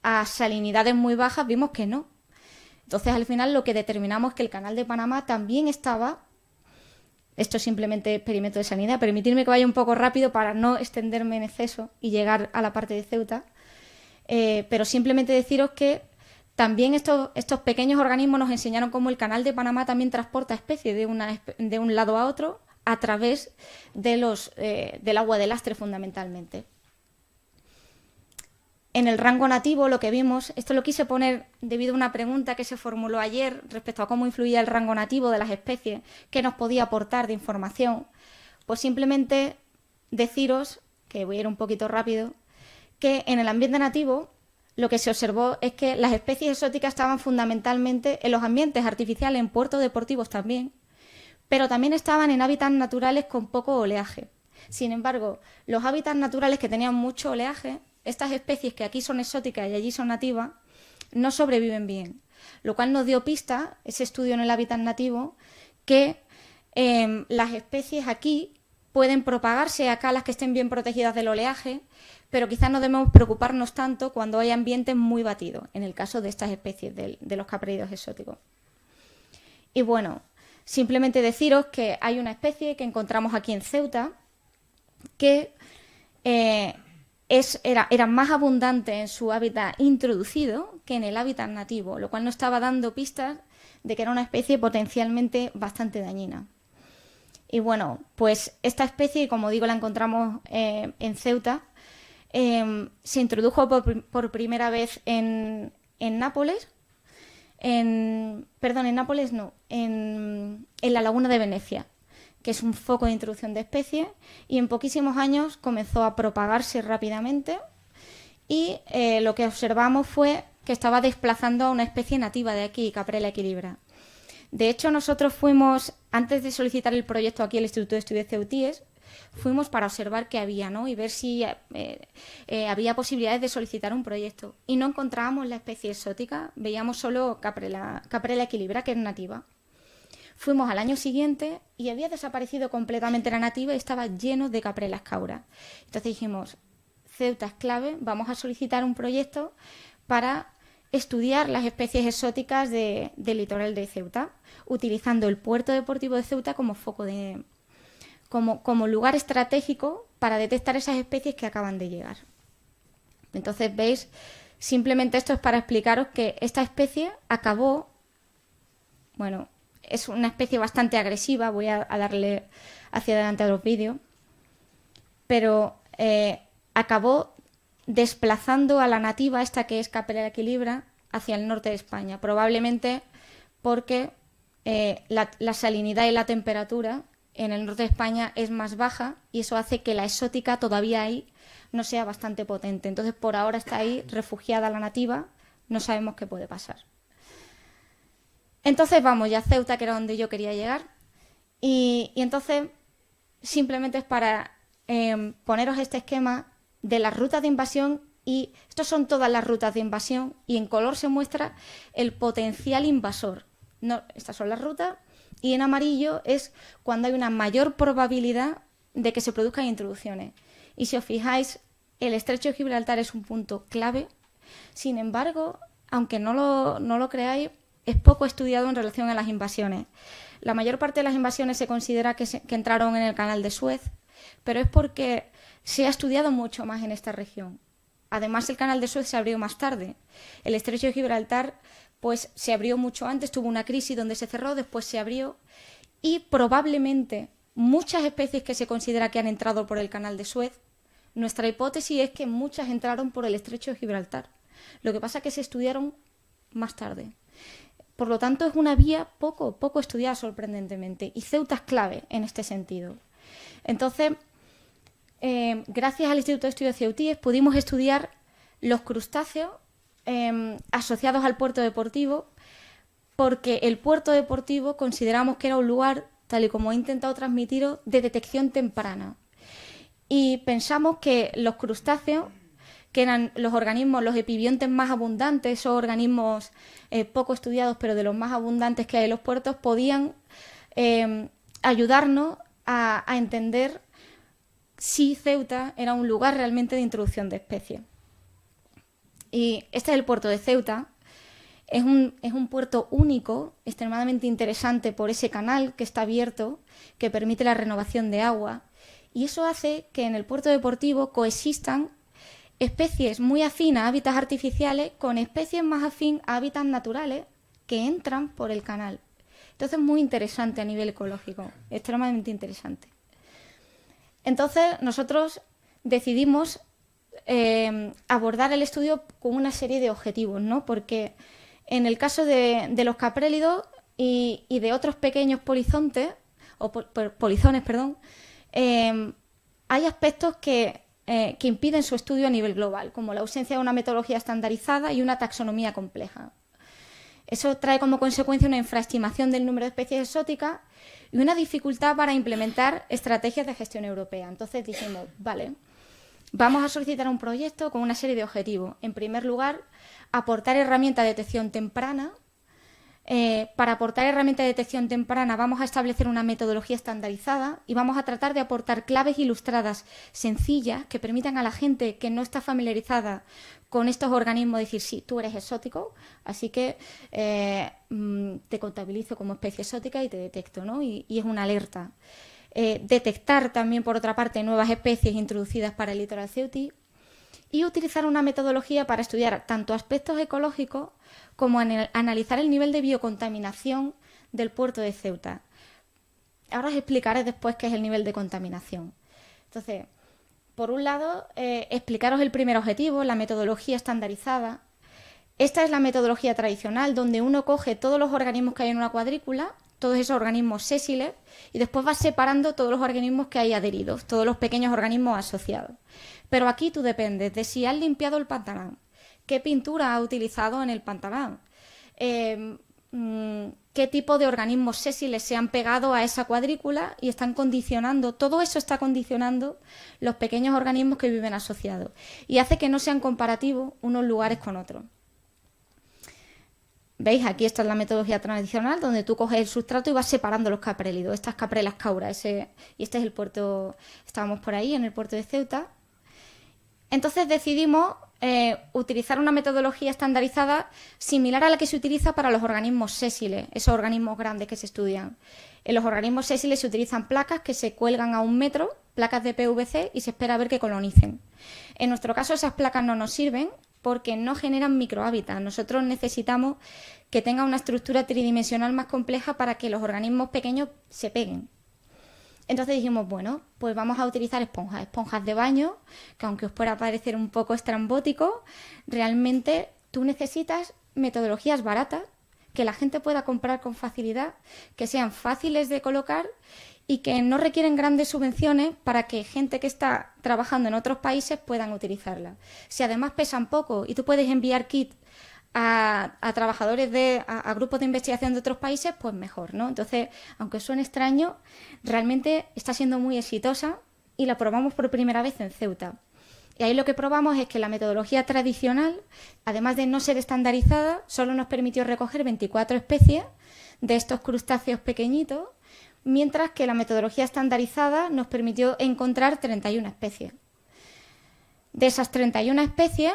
a salinidades muy bajas, vimos que no. Entonces, al final, lo que determinamos es que el Canal de Panamá también estaba... Esto es simplemente experimento de salinidad. Permitirme que vaya un poco rápido para no extenderme en exceso y llegar a la parte de Ceuta. Pero simplemente deciros que también estos pequeños organismos nos enseñaron cómo el Canal de Panamá también transporta especies de un lado a otro a través de del agua de lastre fundamentalmente. En el rango nativo lo que vimos, esto lo quise poner debido a una pregunta que se formuló ayer respecto a cómo influía el rango nativo de las especies, qué nos podía aportar de información, pues simplemente deciros, que voy a ir un poquito rápido, que en el ambiente nativo lo que se observó es que las especies exóticas estaban fundamentalmente en los ambientes artificiales, en puertos deportivos también, pero también estaban en hábitats naturales con poco oleaje. Sin embargo, los hábitats naturales que tenían mucho oleaje, estas especies que aquí son exóticas y allí son nativas, no sobreviven bien. Lo cual nos dio pista, ese estudio en el hábitat nativo, que las especies aquí pueden propagarse acá las que estén bien protegidas del oleaje, pero quizás no debemos preocuparnos tanto cuando hay ambientes muy batidos, en el caso de estas especies, de los caprélidos exóticos. Y bueno, simplemente deciros que hay una especie que encontramos aquí en Ceuta que era más abundante en su hábitat introducido que en el hábitat nativo, lo cual nos estaba dando pistas de que era una especie potencialmente bastante dañina. Y bueno, pues esta especie, como digo, la encontramos en Ceuta, se introdujo por primera vez en Nápoles, en la laguna de Venecia, que es un foco de introducción de especies, y en poquísimos años comenzó a propagarse rápidamente y lo que observamos fue que estaba desplazando a una especie nativa de aquí, Caprella equilibra. De hecho, nosotros fuimos, antes de solicitar el proyecto aquí al Instituto de Estudios Ceutíes, fuimos para observar qué había, ¿no? Y ver si había posibilidades de solicitar un proyecto. Y no encontrábamos la especie exótica, veíamos solo Caprella equilibra, que es nativa. Fuimos al año siguiente y había desaparecido completamente la nativa y estaba lleno de Caprella escaura. Entonces dijimos, Ceuta es clave, vamos a solicitar un proyecto para estudiar las especies exóticas del litoral de Ceuta, utilizando el puerto deportivo de Ceuta como foco como lugar estratégico para detectar esas especies que acaban de llegar. Entonces, veis, simplemente esto es para explicaros que esta especie acabó, bueno, es una especie bastante agresiva, voy a darle hacia adelante a los vídeos, pero acabó desplazando a la nativa, esta que es Capreola equilibra, hacia el norte de España, probablemente porque la salinidad y la temperatura en el norte de España es más baja y eso hace que la exótica todavía ahí no sea bastante potente. Entonces, por ahora está ahí refugiada la nativa, no sabemos qué puede pasar. Entonces, vamos ya a Ceuta, que era donde yo quería llegar. Y entonces, simplemente es para poneros este esquema de las rutas de invasión, y estas son todas las rutas de invasión, y en color se muestra el potencial invasor. No, estas son las rutas, y en amarillo es cuando hay una mayor probabilidad de que se produzcan introducciones. Y si os fijáis, el estrecho de Gibraltar es un punto clave. Sin embargo, aunque no lo creáis, es poco estudiado en relación a las invasiones. La mayor parte de las invasiones se considera que entraron en el canal de Suez, pero es porque se ha estudiado mucho más en esta región. Además, el canal de Suez se abrió más tarde. El estrecho de Gibraltar pues se abrió mucho antes, tuvo una crisis donde se cerró, después se abrió, y probablemente muchas especies que se considera que han entrado por el canal de Suez, nuestra hipótesis es que muchas entraron por el estrecho de Gibraltar. Lo que pasa es que se estudiaron más tarde. Por lo tanto, es una vía poco estudiada, sorprendentemente, y Ceuta es clave en este sentido. Entonces, gracias al Instituto de Estudios Ceutíes pudimos estudiar los crustáceos asociados al puerto deportivo, porque el puerto deportivo consideramos que era un lugar, tal y como he intentado transmitiros, de detección temprana. Y pensamos que los crustáceos, que eran los organismos, los epibiontes más abundantes, esos organismos poco estudiados, pero de los más abundantes que hay en los puertos, podían ayudarnos a entender si Ceuta era un lugar realmente de introducción de especies. Y este es el puerto de Ceuta. Es un puerto único, extremadamente interesante por ese canal que está abierto, que permite la renovación de agua. Y eso hace que en el puerto deportivo coexistan especies muy afín a hábitats artificiales con especies más afín a hábitats naturales que entran por el canal. Entonces, muy interesante a nivel ecológico, extremadamente interesante. Entonces, nosotros decidimos abordar el estudio con una serie de objetivos, ¿no? Porque en el caso de los caprélidos y de otros pequeños polizontes, o polizones, perdón, hay aspectos que impiden su estudio a nivel global, como la ausencia de una metodología estandarizada y una taxonomía compleja. Eso trae como consecuencia una infraestimación del número de especies exóticas y una dificultad para implementar estrategias de gestión europea. Entonces dijimos, vale, vamos a solicitar un proyecto con una serie de objetivos. En primer lugar, aportar herramientas de detección temprana. Para aportar herramientas de detección temprana vamos a establecer una metodología estandarizada y vamos a tratar de aportar claves ilustradas sencillas que permitan a la gente que no está familiarizada con estos organismos decir, sí, tú eres exótico, así que te contabilizo como especie exótica y te detecto, ¿no? Y es una alerta. Detectar también, por otra parte, nuevas especies introducidas para el litoral ceutí y utilizar una metodología para estudiar tanto aspectos ecológicos como analizar el nivel de biocontaminación del puerto de Ceuta. Ahora os explicaré después qué es el nivel de contaminación. Entonces, por un lado, explicaros el primer objetivo, la metodología estandarizada. Esta es la metodología tradicional, donde uno coge todos los organismos que hay en una cuadrícula, todos esos organismos sésiles, y después va separando todos los organismos que hay adheridos, todos los pequeños organismos asociados. Pero aquí tú dependes de si has limpiado el pantanal, qué pintura has utilizado en el pantanal, qué tipo de organismos sésiles se han pegado a esa cuadrícula y están condicionando, todo eso está condicionando los pequeños organismos que viven asociados y hace que no sean comparativos unos lugares con otros. ¿Veis? Aquí está la metodología tradicional, donde tú coges el sustrato y vas separando los caprélidos, estas caprelas caura, y este es el puerto, estábamos por ahí, en el puerto de Ceuta. Entonces decidimos utilizar una metodología estandarizada similar a la que se utiliza para los organismos sésiles, esos organismos grandes que se estudian. En los organismos sésiles se utilizan placas que se cuelgan a 1 metro, placas de PVC, y se espera a ver que colonicen. En nuestro caso esas placas no nos sirven porque no generan microhábitats. Nosotros necesitamos que tenga una estructura tridimensional más compleja para que los organismos pequeños se peguen. Entonces dijimos, bueno, pues vamos a utilizar esponjas de baño, que aunque os pueda parecer un poco estrambótico, realmente tú necesitas metodologías baratas, que la gente pueda comprar con facilidad, que sean fáciles de colocar y que no requieren grandes subvenciones para que gente que está trabajando en otros países puedan utilizarlas. Si además pesan poco y tú puedes enviar kits a trabajadores a grupos de investigación de otros países, pues mejor, ¿no? Entonces, aunque suene extraño, realmente está siendo muy exitosa y la probamos por primera vez en Ceuta. Y ahí lo que probamos es que la metodología tradicional, además de no ser estandarizada, solo nos permitió recoger 24 especies de estos crustáceos pequeñitos, mientras que la metodología estandarizada nos permitió encontrar 31 especies. De esas 31 especies,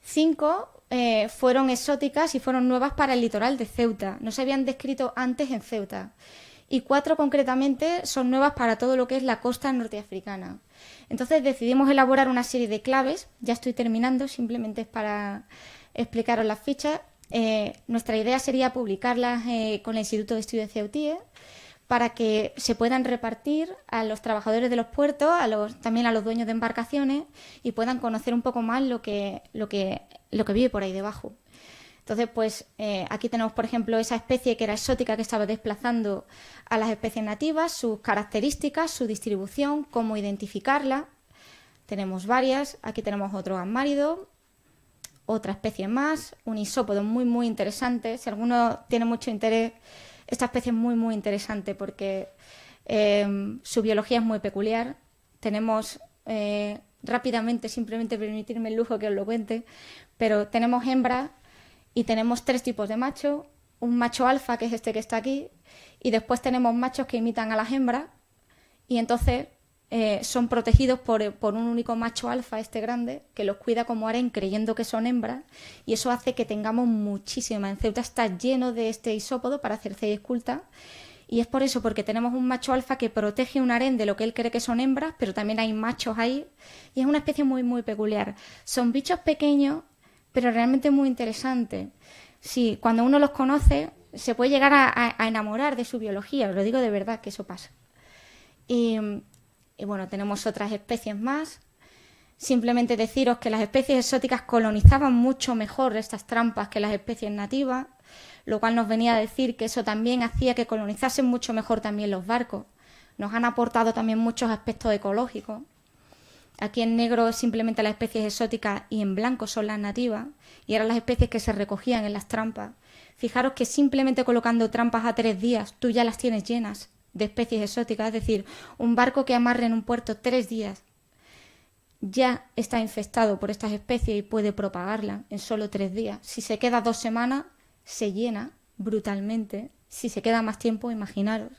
5 fueron exóticas y fueron nuevas para el litoral de Ceuta. No se habían descrito antes en Ceuta. Y 4 concretamente son nuevas para todo lo que es la costa norteafricana. Entonces decidimos elaborar una serie de claves. Ya estoy terminando, simplemente es para explicaros las fichas. Nuestra idea sería publicarlas con el Instituto de Estudios Ceutíes para que se puedan repartir a los trabajadores de los puertos, también a los dueños de embarcaciones, y puedan conocer un poco más lo que vive por ahí debajo. Entonces, pues aquí tenemos, por ejemplo, esa especie que era exótica que estaba desplazando a las especies nativas, sus características, su distribución, cómo identificarla. Tenemos varias. Aquí tenemos otro asmárido, otra especie más, un isópodo muy, muy interesante. Si alguno tiene mucho interés, esta especie es muy, muy interesante porque su biología es muy peculiar. Tenemos, rápidamente, simplemente permitirme el lujo que os lo cuente, pero tenemos hembras y tenemos 3 tipos de macho. Un macho alfa, que es este que está aquí, y después tenemos machos que imitan a las hembras, y entonces son protegidos por un único macho alfa, este grande, que los cuida como harén creyendo que son hembras, y eso hace que tengamos muchísimas. En Ceuta está lleno de este isópodo para hacer Cerceia esculta, y es por eso, porque tenemos un macho alfa que protege un harén de lo que él cree que son hembras, pero también hay machos ahí, y es una especie muy, muy peculiar. Son bichos pequeños, pero realmente muy interesantes. Sí, cuando uno los conoce, se puede llegar a enamorar de su biología, os lo digo de verdad que eso pasa. Y bueno, tenemos otras especies más. Simplemente deciros que las especies exóticas colonizaban mucho mejor estas trampas que las especies nativas, lo cual nos venía a decir que eso también hacía que colonizasen mucho mejor también los barcos. Nos han aportado también muchos aspectos ecológicos. Aquí en negro es simplemente las especies exóticas y en blanco son las nativas, y eran las especies que se recogían en las trampas. Fijaros que simplemente colocando trampas a 3 días tú ya las tienes llenas de especies exóticas, es decir, un barco que amarre en un puerto 3 días ya está infestado por estas especies y puede propagarla en solo 3 días. Si se queda 2 semanas, se llena brutalmente. Si se queda más tiempo, imaginaros.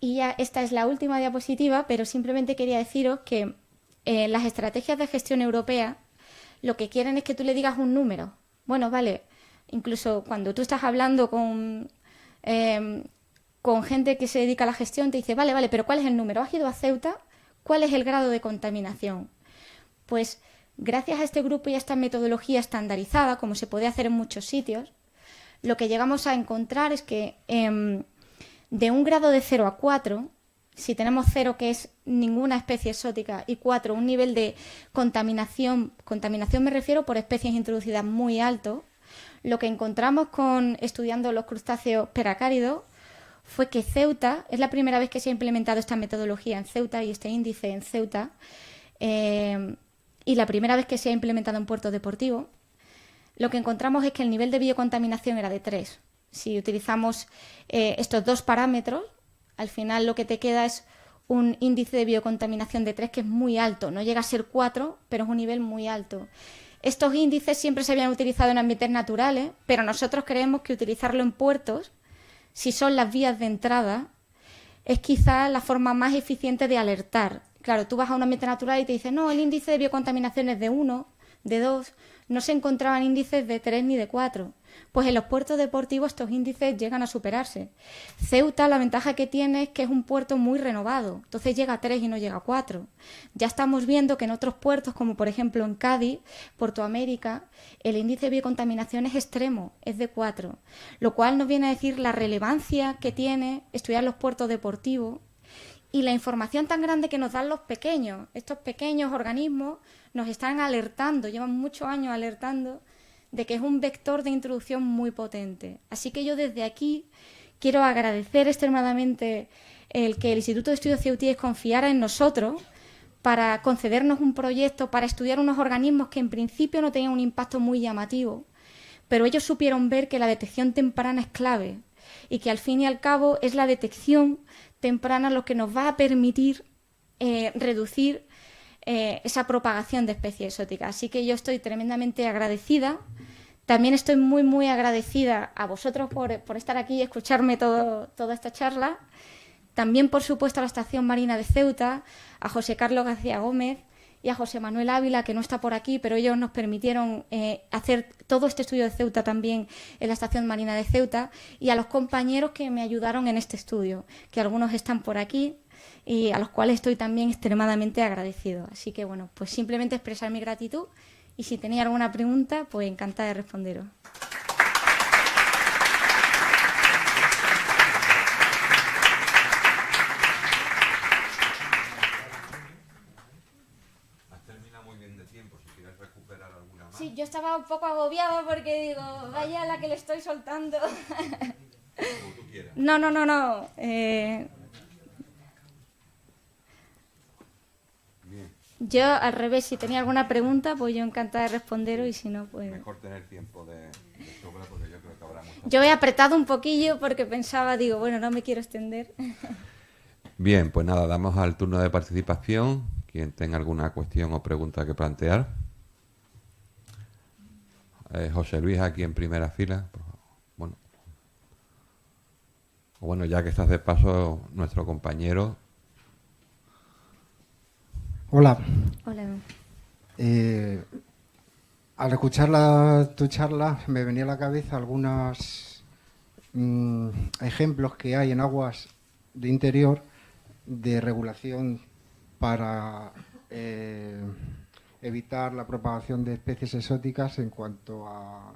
Y ya esta es la última diapositiva, pero simplemente quería deciros que las estrategias de gestión europea lo que quieren es que tú le digas un número. Bueno, vale, incluso cuando tú estás hablando con gente que se dedica a la gestión, te dice, vale, pero ¿cuál es el número? ¿Has ido a Ceuta? ¿Cuál es el grado de contaminación? Pues gracias a este grupo y a esta metodología estandarizada, como se puede hacer en muchos sitios, lo que llegamos a encontrar es que de un grado de 0 a 4, si tenemos 0 que es ninguna especie exótica y 4 un nivel de contaminación me refiero por especies introducidas muy alto, lo que encontramos estudiando los crustáceos peracáridos fue que Ceuta, es la primera vez que se ha implementado esta metodología en Ceuta y este índice en Ceuta, y la primera vez que se ha implementado en puertos deportivos, lo que encontramos es que el nivel de biocontaminación era de 3. Si utilizamos estos 2 parámetros, al final lo que te queda es un índice de biocontaminación de 3 que es muy alto. No llega a ser 4, pero es un nivel muy alto. Estos índices siempre se habían utilizado en ambientes naturales, pero nosotros creemos que utilizarlo en puertos, si son las vías de entrada, es quizá la forma más eficiente de alertar claro, tú vas a un ambiente natural y te dicen, no, el índice de biocontaminación es de 1, de 2, no se encontraban índices de 3 ni de 4. Pues en los puertos deportivos estos índices llegan a superarse. Ceuta, la ventaja que tiene es que es un puerto muy renovado, entonces llega a 3 y no llega a 4. Ya estamos viendo que en otros puertos, como por ejemplo en Cádiz, Puerto América, el índice de biocontaminación es extremo, es de 4, lo cual nos viene a decir la relevancia que tiene estudiar los puertos deportivos y la información tan grande que nos dan los pequeños. Estos pequeños organismos nos están alertando, llevan muchos años alertando de que es un vector de introducción muy potente. Así que yo desde aquí quiero agradecer extremadamente el que el Instituto de Estudios CEUTIES confiara en nosotros para concedernos un proyecto, para estudiar unos organismos que en principio no tenían un impacto muy llamativo, pero ellos supieron ver que la detección temprana es clave y que al fin y al cabo es la detección temprana lo que nos va a permitir reducir esa propagación de especies exóticas. Así que yo estoy tremendamente agradecida. También estoy muy, muy agradecida a vosotros por estar aquí y escucharme toda esta charla. También, por supuesto, a la Estación Marina de Ceuta, a José Carlos García Gómez y a José Manuel Ávila, que no está por aquí, pero ellos nos permitieron hacer todo este estudio de Ceuta también en la Estación Marina de Ceuta, y a los compañeros que me ayudaron en este estudio, que algunos están por aquí y a los cuales estoy también extremadamente agradecido. Así que, bueno, pues simplemente expresar mi gratitud y si tenéis alguna pregunta, pues encantada de responderos. Sí, yo estaba un poco agobiada porque digo, vaya la que le estoy soltando. Como tú quieras. No. Yo, al revés, si tenía alguna pregunta, pues yo encantada de responderos y si no, pues... Mejor tener tiempo de sobra porque yo creo que habrá muchas... Yo he apretado un poquillo porque pensaba, digo, bueno, no me quiero extender. Bien, pues nada, damos al turno de participación. Quien tenga alguna cuestión o pregunta que plantear. José Luis, aquí en primera fila. Bueno, ya que estás de paso, nuestro compañero. Hola. Hola. Al escuchar tu charla me venía a la cabeza algunos ejemplos que hay en aguas de interior de regulación para evitar la propagación de especies exóticas en cuanto a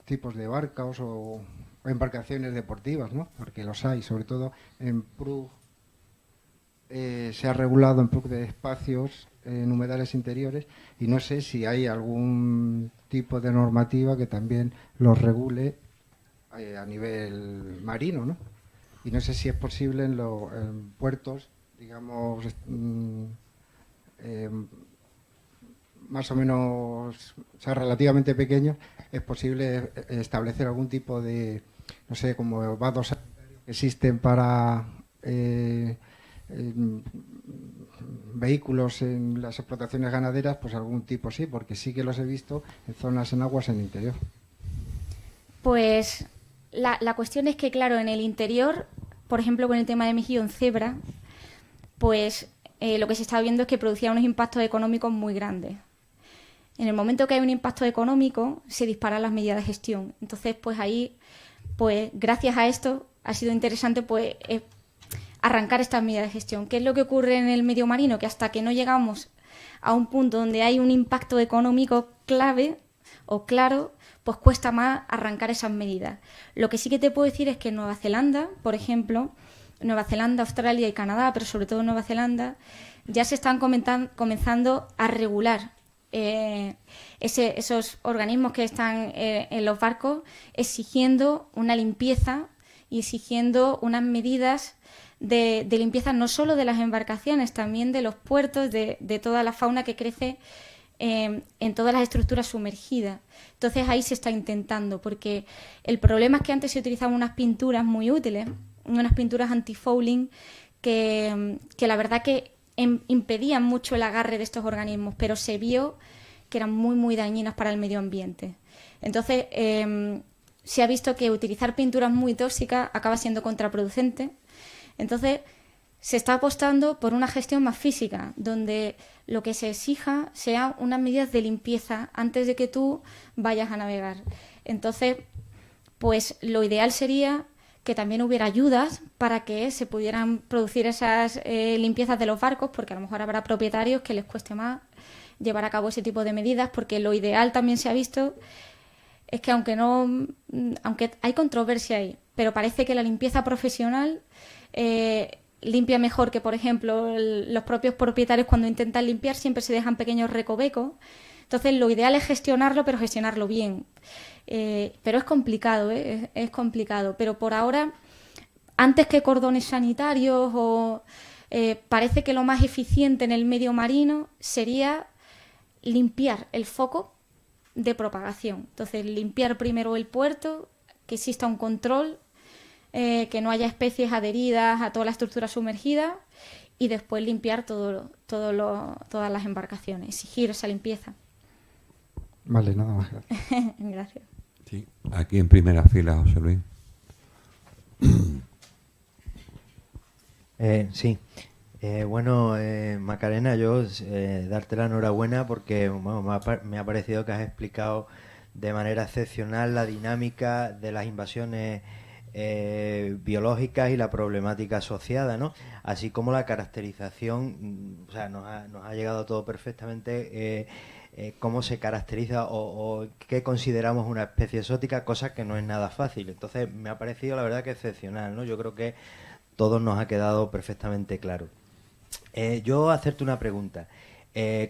tipos de barcos o embarcaciones deportivas, ¿no? Porque los hay, sobre todo en PRUG. Se ha regulado en PRUG de espacios en humedales interiores y no sé si hay algún tipo de normativa que también los regule a nivel marino, ¿no? Y no sé si es posible en puertos, digamos, más o menos, o sea, relativamente pequeños, es posible establecer algún tipo de, no sé, como vados sanitarios que existen para vehículos en las explotaciones ganaderas, pues algún tipo sí, porque sí que los he visto en zonas en aguas en el interior. Pues la cuestión es que, claro, en el interior, por ejemplo, con el tema de mejillón cebra, pues lo que se está viendo es que producía unos impactos económicos muy grandes. En el momento que hay un impacto económico, se disparan las medidas de gestión. Entonces, pues ahí, pues gracias a esto, ha sido interesante pues arrancar estas medidas de gestión. ¿Qué es lo que ocurre en el medio marino? Que hasta que no llegamos a un punto donde hay un impacto económico clave o claro, pues cuesta más arrancar esas medidas. Lo que sí que te puedo decir es que en Nueva Zelanda, por ejemplo, Nueva Zelanda, Australia y Canadá, pero sobre todo Nueva Zelanda, ya se están comenzando a regular esos organismos que están en los barcos, exigiendo una limpieza y exigiendo unas medidas de limpieza no solo de las embarcaciones, también de los puertos, de toda la fauna que crece en todas las estructuras sumergidas. Entonces ahí se está intentando, porque el problema es que antes se utilizaban unas pinturas muy útiles, unas pinturas anti-fouling que la verdad que impedían mucho el agarre de estos organismos, pero se vio que eran muy, muy dañinas para el medio ambiente. Entonces se ha visto que utilizar pinturas muy tóxicas acaba siendo contraproducente. Entonces, se está apostando por una gestión más física, donde lo que se exija sea unas medidas de limpieza antes de que tú vayas a navegar. Entonces, pues lo ideal sería que también hubiera ayudas para que se pudieran producir esas limpiezas de los barcos, porque a lo mejor habrá propietarios que les cueste más llevar a cabo ese tipo de medidas, porque lo ideal también se ha visto es que aunque hay controversia ahí, pero parece que la limpieza profesional limpia mejor que, por ejemplo, los propios propietarios cuando intentan limpiar siempre se dejan pequeños recovecos. Entonces, lo ideal es gestionarlo, pero gestionarlo bien. Pero es complicado, es complicado. Pero por ahora, antes que cordones sanitarios, parece que lo más eficiente en el medio marino sería limpiar el foco de propagación. Entonces, limpiar primero el puerto, que exista un control, que no haya especies adheridas a toda la estructura sumergida, y después limpiar todas las embarcaciones, exigir esa limpieza. Vale, nada más. Gracias. Sí, aquí en primera fila, José Luis. Sí. Bueno, Macarena, yo darte la enhorabuena porque bueno, me ha parecido que has explicado de manera excepcional la dinámica de las invasiones biológicas y la problemática asociada, ¿no? Así como la caracterización, o sea, nos ha llegado todo perfectamente cómo se caracteriza o qué consideramos una especie exótica, cosa que no es nada fácil. Entonces, me ha parecido la verdad que excepcional, ¿no? Yo creo que todos nos ha quedado perfectamente claro. Yo hacerte una pregunta.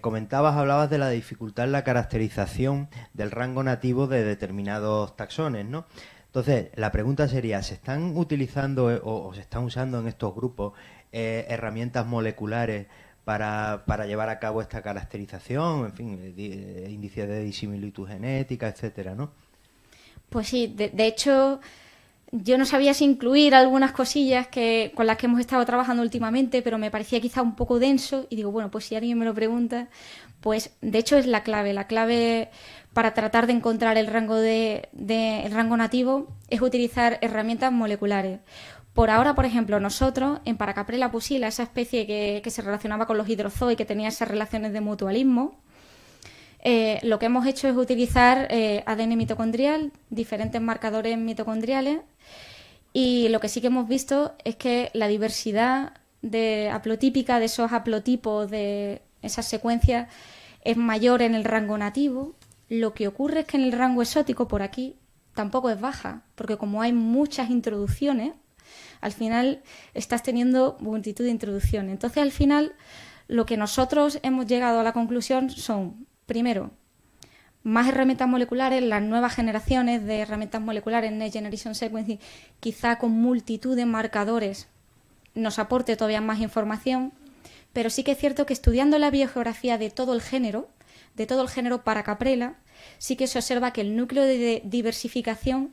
Hablabas de la dificultad en la caracterización del rango nativo de determinados taxones, ¿no? Entonces, la pregunta sería, ¿se están utilizando o se están usando en estos grupos herramientas moleculares para llevar a cabo esta caracterización? En fin, índices de disimilitud genética, etcétera, ¿no? Pues sí, de hecho, yo no sabía si incluir algunas cosillas con las que hemos estado trabajando últimamente, pero me parecía quizá un poco denso y digo, bueno, pues si alguien me lo pregunta, pues de hecho es la clave. La clave para tratar de encontrar el rango el rango nativo es utilizar herramientas moleculares. Por ahora, por ejemplo, nosotros en Paracaprella pusilla, esa especie que se relacionaba con los hidrozoos y que tenía esas relaciones de mutualismo, lo que hemos hecho es utilizar ADN mitocondrial, diferentes marcadores mitocondriales, y lo que sí que hemos visto es que la diversidad haplotípica de esos haplotipos, de esas secuencias, es mayor en el rango nativo. Lo que ocurre es que en el rango exótico, por aquí, tampoco es baja, porque como hay muchas introducciones, al final estás teniendo multitud de introducciones. Entonces, al final, lo que nosotros hemos llegado a la conclusión son, primero, más herramientas moleculares, las nuevas generaciones de herramientas moleculares, Next Generation Sequencing, quizá con multitud de marcadores nos aporte todavía más información, pero sí que es cierto que estudiando la biogeografía de todo el género Paracaprella, sí que se observa que el núcleo de diversificación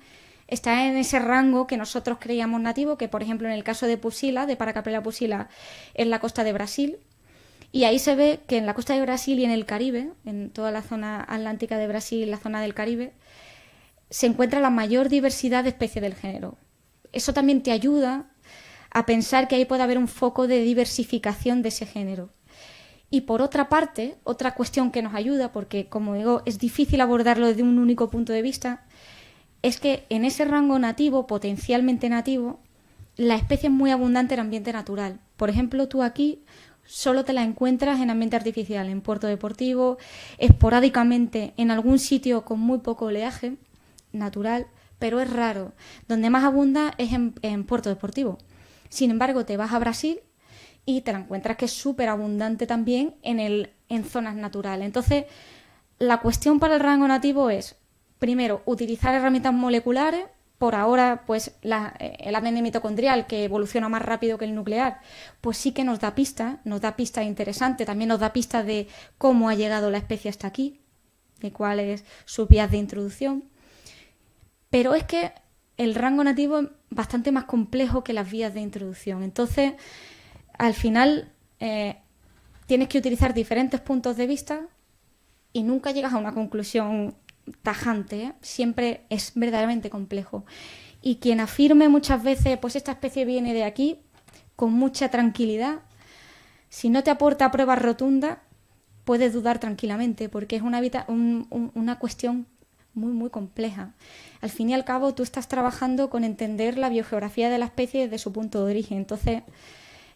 está en ese rango que nosotros creíamos nativo, que por ejemplo en el caso de Pusilla, de Paracaprella pusilla, en la costa de Brasil. Y ahí se ve que en la costa de Brasil y en el Caribe, en toda la zona atlántica de Brasil y la zona del Caribe, se encuentra la mayor diversidad de especies del género. Eso también te ayuda a pensar que ahí puede haber un foco de diversificación de ese género. Y por otra parte, otra cuestión que nos ayuda, porque como digo, es difícil abordarlo desde un único punto de vista, es que en ese rango nativo, potencialmente nativo, la especie es muy abundante en ambiente natural. Por ejemplo, tú aquí solo te la encuentras en ambiente artificial, en puerto deportivo, esporádicamente en algún sitio con muy poco oleaje natural, pero es raro. Donde más abunda es en puerto deportivo. Sin embargo, te vas a Brasil y te la encuentras que es súper abundante también en zonas naturales. Entonces, la cuestión para el rango nativo es, primero, utilizar herramientas moleculares. Por ahora, pues el ADN mitocondrial, que evoluciona más rápido que el nuclear, pues sí que nos da pistas interesantes, también nos da pistas de cómo ha llegado la especie hasta aquí, de cuáles sus vías de introducción. Pero es que el rango nativo es bastante más complejo que las vías de introducción. Entonces, al final, tienes que utilizar diferentes puntos de vista y nunca llegas a una conclusión tajante, siempre es verdaderamente complejo. Y quien afirme muchas veces, pues esta especie viene de aquí, con mucha tranquilidad. Si no te aporta pruebas rotundas, puedes dudar tranquilamente, porque es una cuestión muy, muy compleja. Al fin y al cabo, tú estás trabajando con entender la biogeografía de la especie desde su punto de origen. Entonces,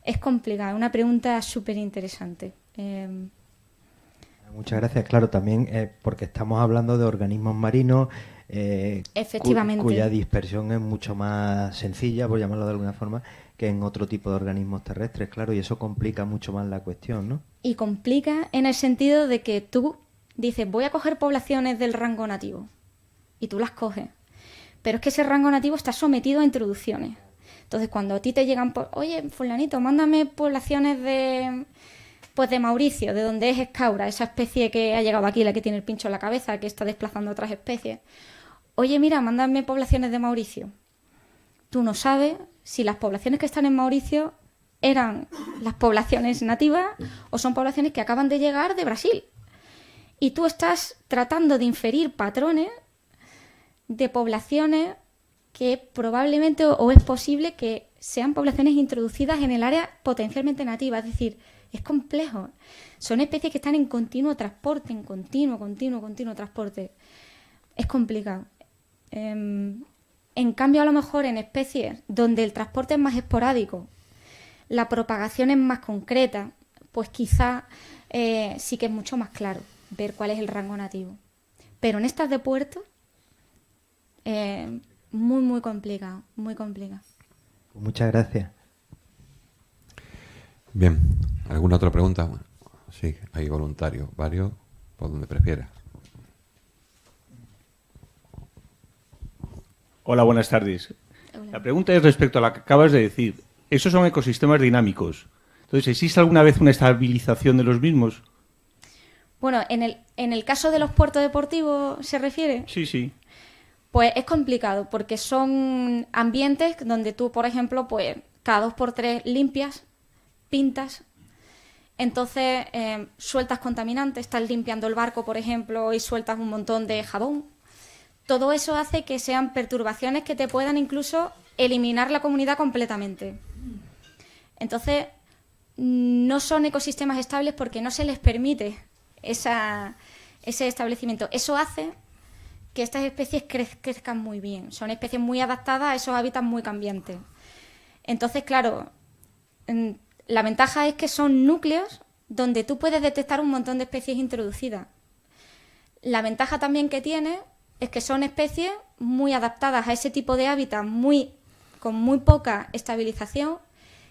es complicado. Una pregunta súper interesante. Muchas gracias. Claro, también porque estamos hablando de organismos marinos Efectivamente. cuya dispersión es mucho más sencilla, por llamarlo de alguna forma, que en otro tipo de organismos terrestres, claro, y eso complica mucho más la cuestión, ¿no? Y complica en el sentido de que tú dices, voy a coger poblaciones del rango nativo, y tú las coges. Pero es que ese rango nativo está sometido a introducciones. Entonces, cuando a ti te llegan, oye, fulanito, mándame poblaciones de Mauricio, de donde es Escaura, esa especie que ha llegado aquí, la que tiene el pincho en la cabeza, que está desplazando otras especies. Oye, mira, mándame poblaciones de Mauricio. Tú no sabes si las poblaciones que están en Mauricio eran las poblaciones nativas o son poblaciones que acaban de llegar de Brasil. Y tú estás tratando de inferir patrones de poblaciones que probablemente o es posible que sean poblaciones introducidas en el área potencialmente nativa. Es decir, es complejo. Son especies que están en continuo transporte, en continuo transporte. Es complicado. En cambio, a lo mejor en especies donde el transporte es más esporádico, la propagación es más concreta, pues quizá sí que es mucho más claro ver cuál es el rango nativo. Pero en estas de puerto, muy, muy complicado, muy complicado. Muchas gracias. Bien, ¿alguna otra pregunta? Bueno, sí, hay voluntarios, varios, por donde prefieras. Hola, buenas tardes. Hola. La pregunta es respecto a lo que acabas de decir. Esos son ecosistemas dinámicos. Entonces, ¿existe alguna vez una estabilización de los mismos? Bueno, en el caso de los puertos deportivos, ¿se refiere? Sí, sí. Pues es complicado, porque son ambientes donde tú, por ejemplo, pues cada 2 por 3 limpias, pintas, entonces sueltas contaminantes, estás limpiando el barco, por ejemplo, y sueltas un montón de jabón. Todo eso hace que sean perturbaciones que te puedan incluso eliminar la comunidad completamente. Entonces, no son ecosistemas estables porque no se les permite ese establecimiento. Eso hace que estas especies crezcan muy bien. Son especies muy adaptadas a esos hábitats muy cambiantes. Entonces, claro, la ventaja es que son núcleos donde tú puedes detectar un montón de especies introducidas. La ventaja también que tiene es que son especies muy adaptadas a ese tipo de hábitat, con muy poca estabilización.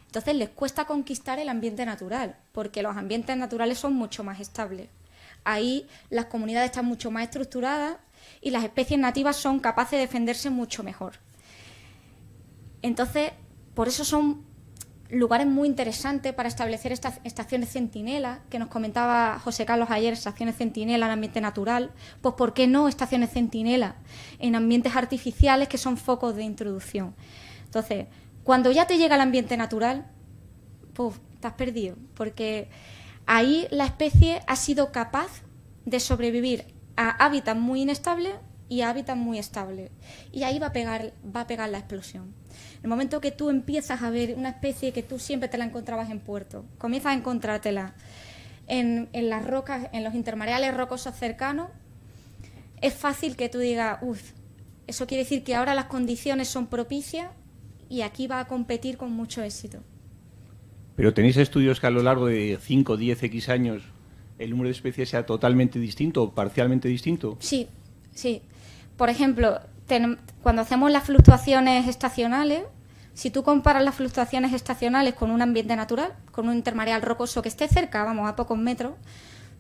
Entonces les cuesta conquistar el ambiente natural, porque los ambientes naturales son mucho más estables. Ahí las comunidades están mucho más estructuradas y las especies nativas son capaces de defenderse mucho mejor. Entonces, por eso son lugares muy interesantes para establecer estas estaciones centinela, que nos comentaba José Carlos ayer, estaciones centinela en ambiente natural. Pues ¿por qué no estaciones centinela en ambientes artificiales que son focos de introducción? Entonces, cuando ya te llega al ambiente natural, pues estás perdido, porque ahí la especie ha sido capaz de sobrevivir a hábitats muy inestables y a hábitats muy estables. Y ahí va a pegar la explosión. En el momento que tú empiezas a ver una especie que tú siempre te la encontrabas en puerto, comienzas a encontrártela en las rocas, en los intermareales rocosos cercanos, es fácil que tú digas, eso quiere decir que ahora las condiciones son propicias y aquí va a competir con mucho éxito. Pero ¿tenéis estudios que a lo largo de 5, 10, X años el número de especies sea totalmente distinto o parcialmente distinto? Sí. Por ejemplo, cuando hacemos las fluctuaciones estacionales, si tú comparas las fluctuaciones estacionales con un ambiente natural, con un intermareal rocoso que esté cerca, vamos, a pocos metros,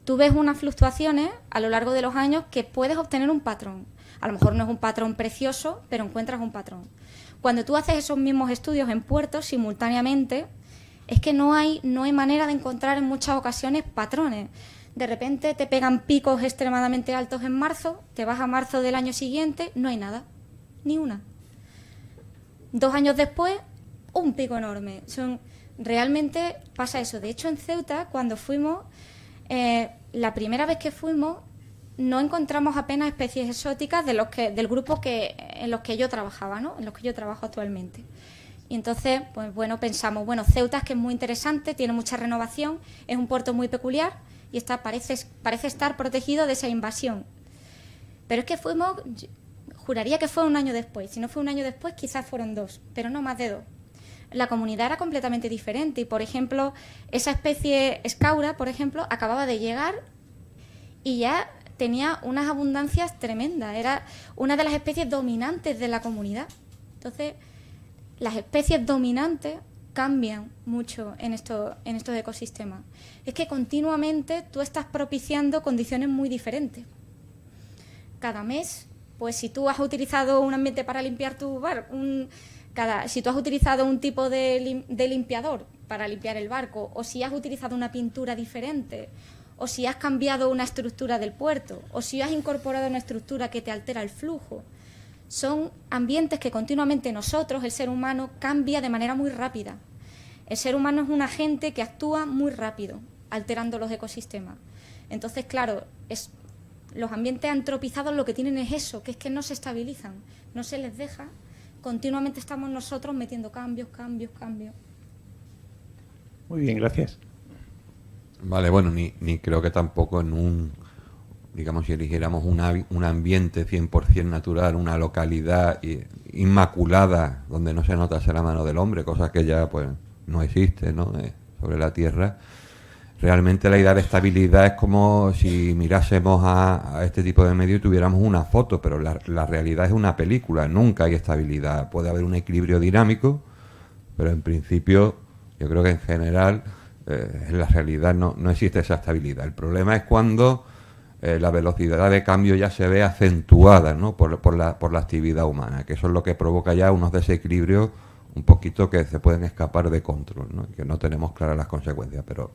tú ves unas fluctuaciones a lo largo de los años que puedes obtener un patrón. A lo mejor no es un patrón precioso, pero encuentras un patrón. Cuando tú haces esos mismos estudios en puertos simultáneamente, es que no hay manera de encontrar en muchas ocasiones patrones. De repente te pegan picos extremadamente altos en marzo, te vas a marzo del año siguiente, no hay nada, ni una. 2 años después, un pico enorme. Realmente pasa eso. De hecho, en Ceuta, cuando fuimos, la primera vez que fuimos, no encontramos apenas especies exóticas del grupo en los que yo trabajaba, ¿no? En los que yo trabajo actualmente. Y entonces, pues bueno, pensamos, bueno, Ceuta, que es muy interesante, tiene mucha renovación, es un puerto muy peculiar y parece estar protegido de esa invasión. Pero es que juraría que fue un año después. Si no fue un año después, quizás fueron 2, pero no más de 2. La comunidad era completamente diferente y, por ejemplo, esa especie escaura, por ejemplo, acababa de llegar y ya tenía unas abundancias tremendas. Era una de las especies dominantes de la comunidad. Entonces, las especies dominantes cambian mucho en estos ecosistemas. Es que continuamente tú estás propiciando condiciones muy diferentes. Cada mes, pues si tú has utilizado un ambiente para limpiar tu barco, si tú has utilizado un tipo de limpiador para limpiar el barco, o si has utilizado una pintura diferente, o si has cambiado una estructura del puerto, o si has incorporado una estructura que te altera el flujo, son ambientes que continuamente nosotros, el ser humano, cambia de manera muy rápida. El ser humano es un agente que actúa muy rápido, alterando los ecosistemas. Entonces, claro, los ambientes antropizados lo que tienen es eso, que es que no se estabilizan, no se les deja. Continuamente estamos nosotros metiendo cambios. Muy bien, gracias. Vale, bueno, ni creo que tampoco digamos, si eligiéramos un ambiente 100% natural, una localidad inmaculada, donde no se notase la mano del hombre, cosa que ya pues no existe, ¿no? Sobre la Tierra. Realmente la idea de estabilidad es como si mirásemos a este tipo de medio y tuviéramos una foto, pero la realidad es una película, nunca hay estabilidad. Puede haber un equilibrio dinámico, pero en principio yo creo que en general en la realidad no existe esa estabilidad. El problema es cuando la velocidad de cambio ya se ve acentuada, ¿no? por la actividad humana, que eso es lo que provoca ya unos desequilibrios un poquito que se pueden escapar de control, ¿no? Que no tenemos claras las consecuencias, pero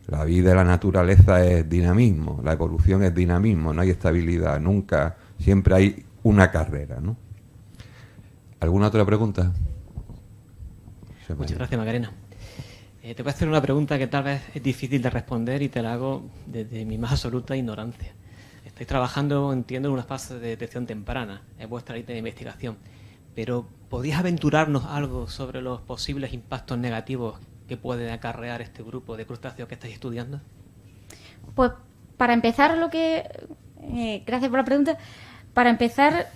la vida y la naturaleza es dinamismo, la evolución es dinamismo, no hay estabilidad, nunca, siempre hay una carrera, ¿no? ¿Alguna otra pregunta? Muchas gracias, Macarena. Te voy a hacer una pregunta que tal vez es difícil de responder y te la hago desde mi más absoluta ignorancia. Estáis trabajando, entiendo, en una fase de detección temprana, es vuestra línea de investigación, pero ¿podrías aventurarnos algo sobre los posibles impactos negativos que puede acarrear este grupo de crustáceos que estáis estudiando? Pues para empezar, gracias por la pregunta. Para empezar,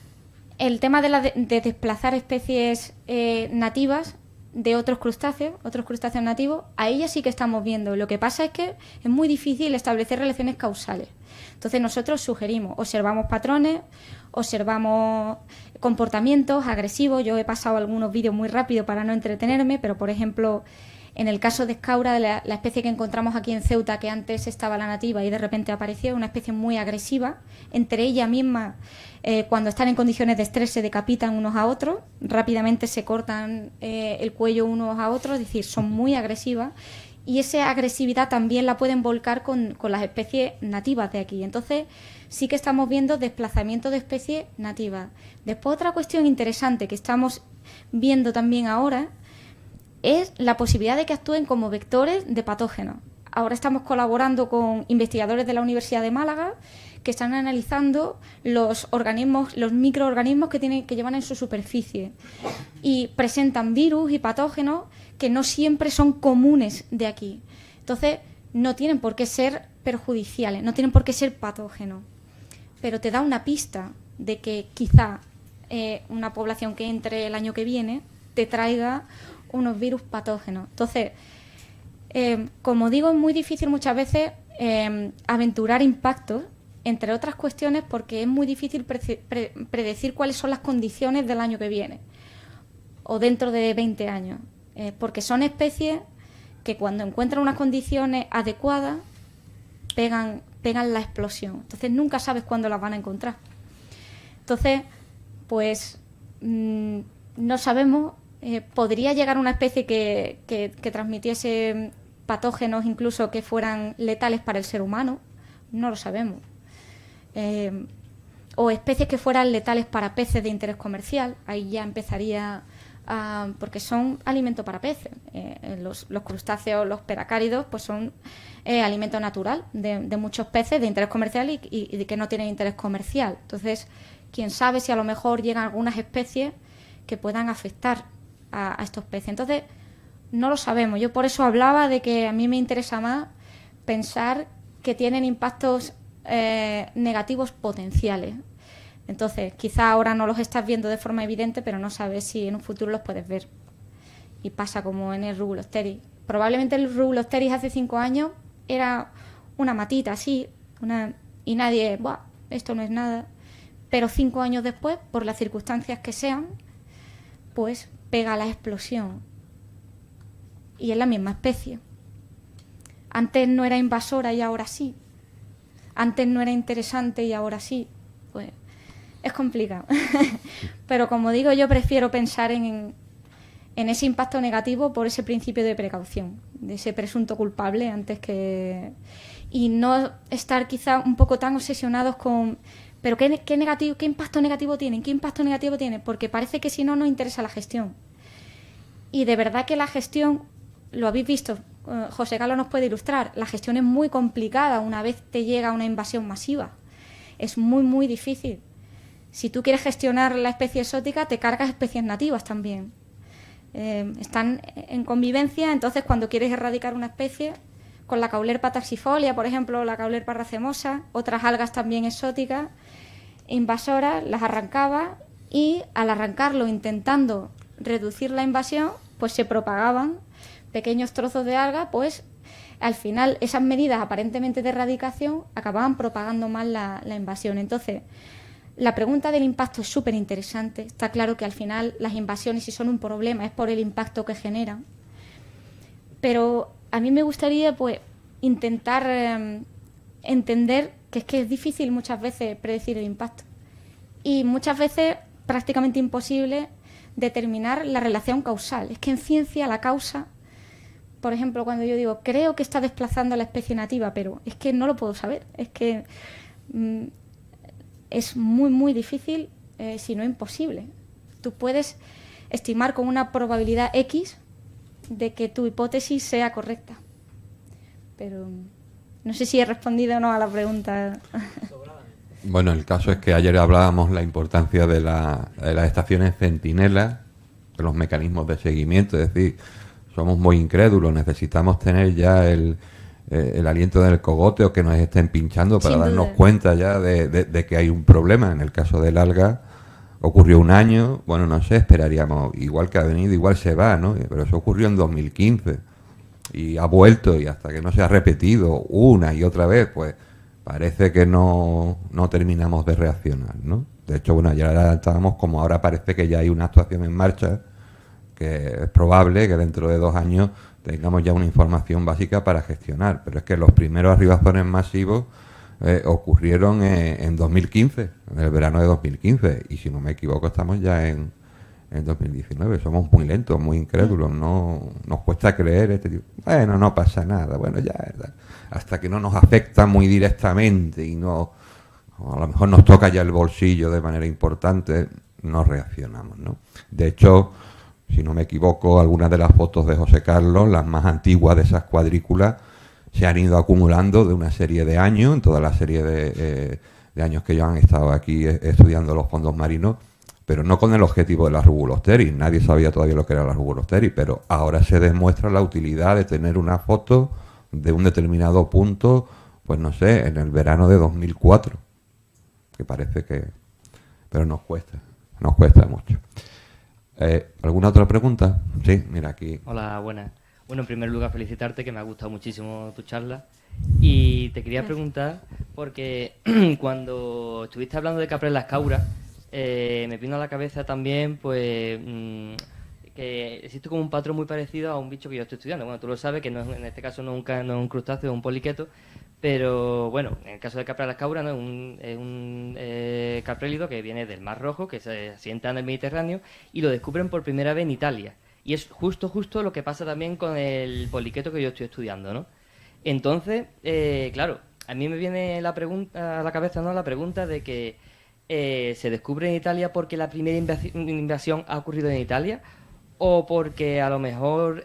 el tema de desplazar especies nativas de otros crustáceos nativos, a ellas sí que estamos viendo. Lo que pasa es que es muy difícil establecer relaciones causales. Entonces nosotros sugerimos, observamos patrones, observamos comportamientos agresivos. Yo he pasado algunos vídeos muy rápido para no entretenerme, pero por ejemplo, en el caso de escaura, la especie que encontramos aquí en Ceuta, que antes estaba la nativa y de repente apareció, una especie muy agresiva. Entre ellas mismas, cuando están en condiciones de estrés, se decapitan unos a otros, rápidamente se cortan el cuello unos a otros, es decir, son muy agresivas. Y esa agresividad también la pueden volcar con las especies nativas de aquí. Entonces, sí que estamos viendo desplazamiento de especies nativas. Después, otra cuestión interesante que estamos viendo también ahora es la posibilidad de que actúen como vectores de patógenos. Ahora estamos colaborando con investigadores de la Universidad de Málaga que están analizando los microorganismos que llevan en su superficie y presentan virus y patógenos que no siempre son comunes de aquí. Entonces, no tienen por qué ser perjudiciales, no tienen por qué ser patógenos, pero te da una pista de que quizá una población que entre el año que viene te traiga unos virus patógenos. Entonces, como digo, es muy difícil muchas veces aventurar impactos, entre otras cuestiones porque es muy difícil predecir cuáles son las condiciones del año que viene o dentro de 20 años, porque son especies que cuando encuentran unas condiciones adecuadas pegan la explosión. Entonces nunca sabes cuándo las van a encontrar. Entonces, pues no sabemos. Podría llegar una especie que transmitiese patógenos incluso que fueran letales para el ser humano, no lo sabemos. O especies que fueran letales para peces de interés comercial, ahí ya empezaría porque son alimento para peces. Los crustáceos, los peracáridos, pues son alimento natural de muchos peces de interés comercial y de que no tienen interés comercial. Entonces, quién sabe si a lo mejor llegan algunas especies que puedan afectar a estos peces. Entonces, no lo sabemos. Yo por eso hablaba de que a mí me interesa más pensar que tienen impactos negativos potenciales. Entonces, quizá ahora no los estás viendo de forma evidente, pero no sabes si en un futuro los puedes ver. Y pasa como en el Rubulocteris. Probablemente el Rubulocteris hace 5 años era una matita así, y nadie, ¡buah!, esto no es nada. Pero 5 años después, por las circunstancias que sean, pues pega la explosión. Y es la misma especie. Antes no era invasora y ahora sí. Antes no era interesante y ahora sí. Pues es complicado. Pero como digo, yo prefiero pensar en ese impacto negativo por ese principio de precaución, de ese presunto culpable antes que... Y no estar quizá un poco tan obsesionados con... ¿Pero qué impacto negativo tienen? ¿Qué impacto negativo tienen? Porque parece que si no, no interesa la gestión. Y de verdad que la gestión, lo habéis visto, José Carlos nos puede ilustrar, la gestión es muy complicada una vez te llega una invasión masiva. Es muy, muy difícil. Si tú quieres gestionar la especie exótica, te cargas especies nativas también. Están en convivencia, entonces cuando quieres erradicar una especie, con la Caulerpa taxifolia, por ejemplo, la Caulerpa racemosa, otras algas también exóticas, invasoras, las arrancaba y al arrancarlo intentando reducir la invasión, pues se propagaban pequeños trozos de alga, pues al final esas medidas aparentemente de erradicación acababan propagando más la invasión. Entonces, la pregunta del impacto es súper interesante. Está claro que al final las invasiones, si son un problema, es por el impacto que generan. Pero a mí me gustaría pues intentar entender que es difícil muchas veces predecir el impacto. Y muchas veces prácticamente imposible determinar la relación causal. Es que en ciencia la causa, por ejemplo, cuando yo digo, creo que está desplazando a la especie nativa, pero es que no lo puedo saber. Es que es muy, muy difícil, si no imposible. Tú puedes estimar con una probabilidad X de que tu hipótesis sea correcta. Pero no sé si he respondido o no a la pregunta. Bueno, el caso es que ayer hablábamos la importancia de las estaciones centinelas, de los mecanismos de seguimiento, es decir, somos muy incrédulos, necesitamos tener ya el aliento del cogote o que nos estén pinchando para darnos cuenta ya de que hay un problema. En el caso del alga ocurrió un año, bueno, no sé, esperaríamos, igual que ha venido, igual se va, ¿no? Pero eso ocurrió en 2015 y ha vuelto, y hasta que no se ha repetido una y otra vez, pues parece que no terminamos de reaccionar, ¿no? De hecho, bueno, ya estábamos, como ahora parece que ya hay una actuación en marcha, que es probable que dentro de 2 años tengamos ya una información básica para gestionar, pero es que los primeros arribazones masivos ocurrieron en 2015, en el verano de 2015, y si no me equivoco estamos ya en 2019. Somos muy lentos, muy incrédulos, no nos cuesta creer este tipo. Bueno, no pasa nada, bueno, ya, hasta que no nos afecta muy directamente y no, a lo mejor nos toca ya el bolsillo de manera importante, no reaccionamos, ¿no? De hecho, si no me equivoco, algunas de las fotos de José Carlos, las más antiguas de esas cuadrículas, se han ido acumulando de una serie de años, en toda la serie de años que ellos han estado aquí estudiando los fondos marinos, pero no con el objetivo de la Rubulocteris. Nadie sabía todavía lo que era la Rubulocteris, pero ahora se demuestra la utilidad de tener una foto de un determinado punto, pues no sé, en el verano de 2004, que parece que... pero nos cuesta mucho. ¿Alguna otra pregunta? Sí, mira aquí. Hola, buenas. Bueno, en primer lugar, felicitarte, que me ha gustado muchísimo tu charla. Y te quería preguntar, porque cuando estuviste hablando de Caprelas cauras, me vino a la cabeza también, pues, que existe como un patrón muy parecido a un bicho que yo estoy estudiando. Bueno, tú lo sabes, que no es, en este caso no es un crustáceo, es un poliqueto, pero bueno, en el caso de Caprelas cauras, ¿no? es un caprélido que viene del Mar Rojo, que se asienta en el Mediterráneo, y lo descubren por primera vez en Italia. Y es justo lo que pasa también con el poliqueto que yo estoy estudiando, ¿no? Entonces, claro, a mí me viene a la cabeza, ¿no?, la pregunta de que se descubre en Italia porque la primera invasión ha ocurrido en Italia, o porque a lo mejor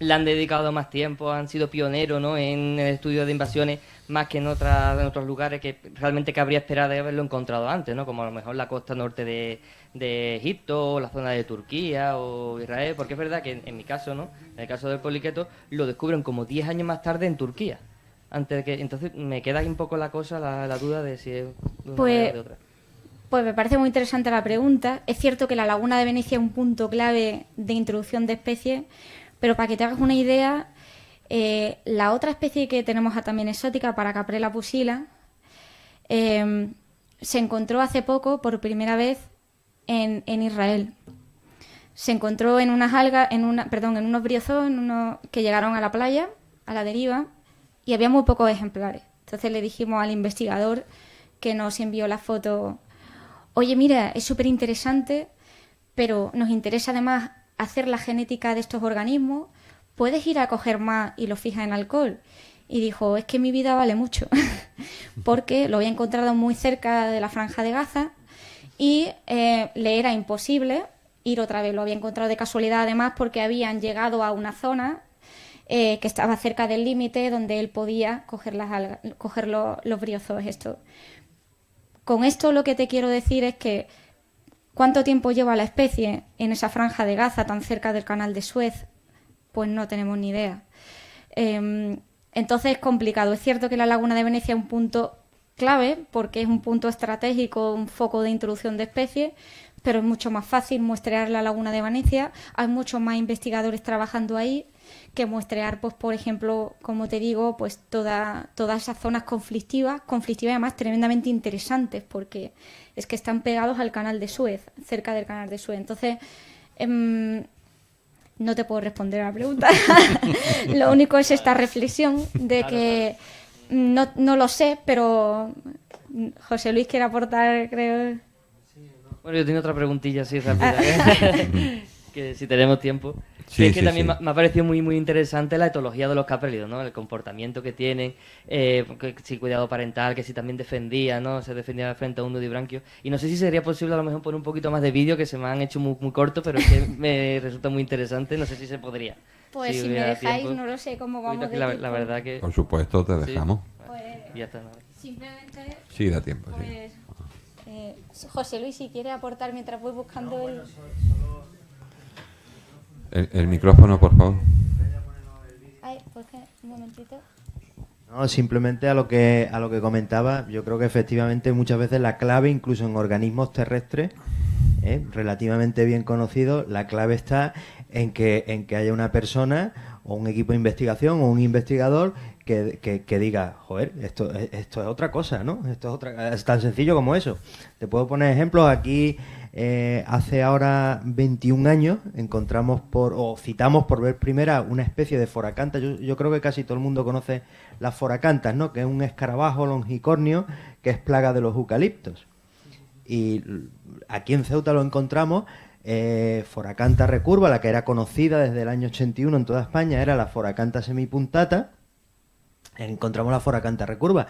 le han dedicado más tiempo, han sido pioneros, ¿no?, en el estudio de invasiones más que en otros lugares que realmente cabría esperar de haberlo encontrado antes, ¿no?, como a lo mejor la costa norte de Egipto, o la zona de Turquía o Israel, porque es verdad que en mi caso, ¿no?, en el caso del poliqueto, lo descubren como 10 años más tarde en Turquía. Antes de que, entonces me queda ahí un poco la cosa, la duda de si es de una manera o de otra. Pues me parece muy interesante la pregunta. Es cierto que la laguna de Venecia es un punto clave de introducción de especies, pero para que te hagas una idea, la otra especie que tenemos también exótica, para Caprella pusilla, se encontró hace poco por primera vez en Israel. Se encontró en unas algas, en unos briozoos que llegaron a la playa, a la deriva, y había muy pocos ejemplares. Entonces le dijimos al investigador que nos envió la foto: oye, mira, es súper interesante, pero nos interesa además hacer la genética de estos organismos, ¿puedes ir a coger más y lo fijas en alcohol? Y dijo: es que mi vida vale mucho, porque lo había encontrado muy cerca de la Franja de Gaza y le era imposible ir otra vez. Lo había encontrado de casualidad, además, porque habían llegado a una zona que estaba cerca del límite donde él podía coger las algas, coger los briozoos estos. Con esto lo que te quiero decir es que ¿cuánto tiempo lleva la especie en esa Franja de Gaza tan cerca del canal de Suez? Pues no tenemos ni idea. Entonces es complicado. Es cierto que la laguna de Venecia es un punto clave porque es un punto estratégico, un foco de introducción de especies, pero es mucho más fácil muestrear la laguna de Venecia. Hay muchos más investigadores trabajando ahí que muestrear, pues, por ejemplo, como te digo, pues todas esas zonas conflictivas y además tremendamente interesantes, porque es que están pegados al canal de Suez, cerca del canal de Suez. Entonces, no te puedo responder a la pregunta. Lo único es esta reflexión de que no lo sé, pero José Luis quiere aportar, creo. Bueno, yo tengo otra preguntilla así rápida, que si tenemos tiempo. Sí, es que sí, también sí. me ha parecido muy muy interesante la etología de los caprélidos, ¿no? El comportamiento que tienen, que si cuidado parental, que si también defendía, ¿no? Se defendía frente a un nudibranquio. Y no sé si sería posible a lo mejor poner un poquito más de vídeo, que se me han hecho muy, muy corto, pero es que me resulta muy interesante. No sé si se podría. Pues si me hubiera dejáis, tiempo. no lo sé cómo vamos de La tiempo. verdad que... Por supuesto, te dejamos. Pues, Y ya está, ¿no? simplemente, Sí, da tiempo. Sí. pues, José Luis, si quiere aportar mientras voy buscando el... El micrófono, por favor. Ay, pues un momentito. No, simplemente a lo que comentaba, yo creo que efectivamente muchas veces la clave, incluso en organismos terrestres, relativamente bien conocidos, la clave está en que haya una persona o un equipo de investigación o un investigador que diga, joder, esto es otra cosa, ¿no? Es tan sencillo como eso. Te puedo poner ejemplos. Aquí hace ahora 21 años citamos por vez primera una especie de foracanta. Yo creo que casi todo el mundo conoce las foracantas, ¿no? Que es un escarabajo longicornio que es plaga de los eucaliptos. Y aquí en Ceuta lo encontramos. Foracanta recurva, la que era conocida desde el año 81 en toda España, era la foracanta semipuntata. Encontramos la foracanta recurva.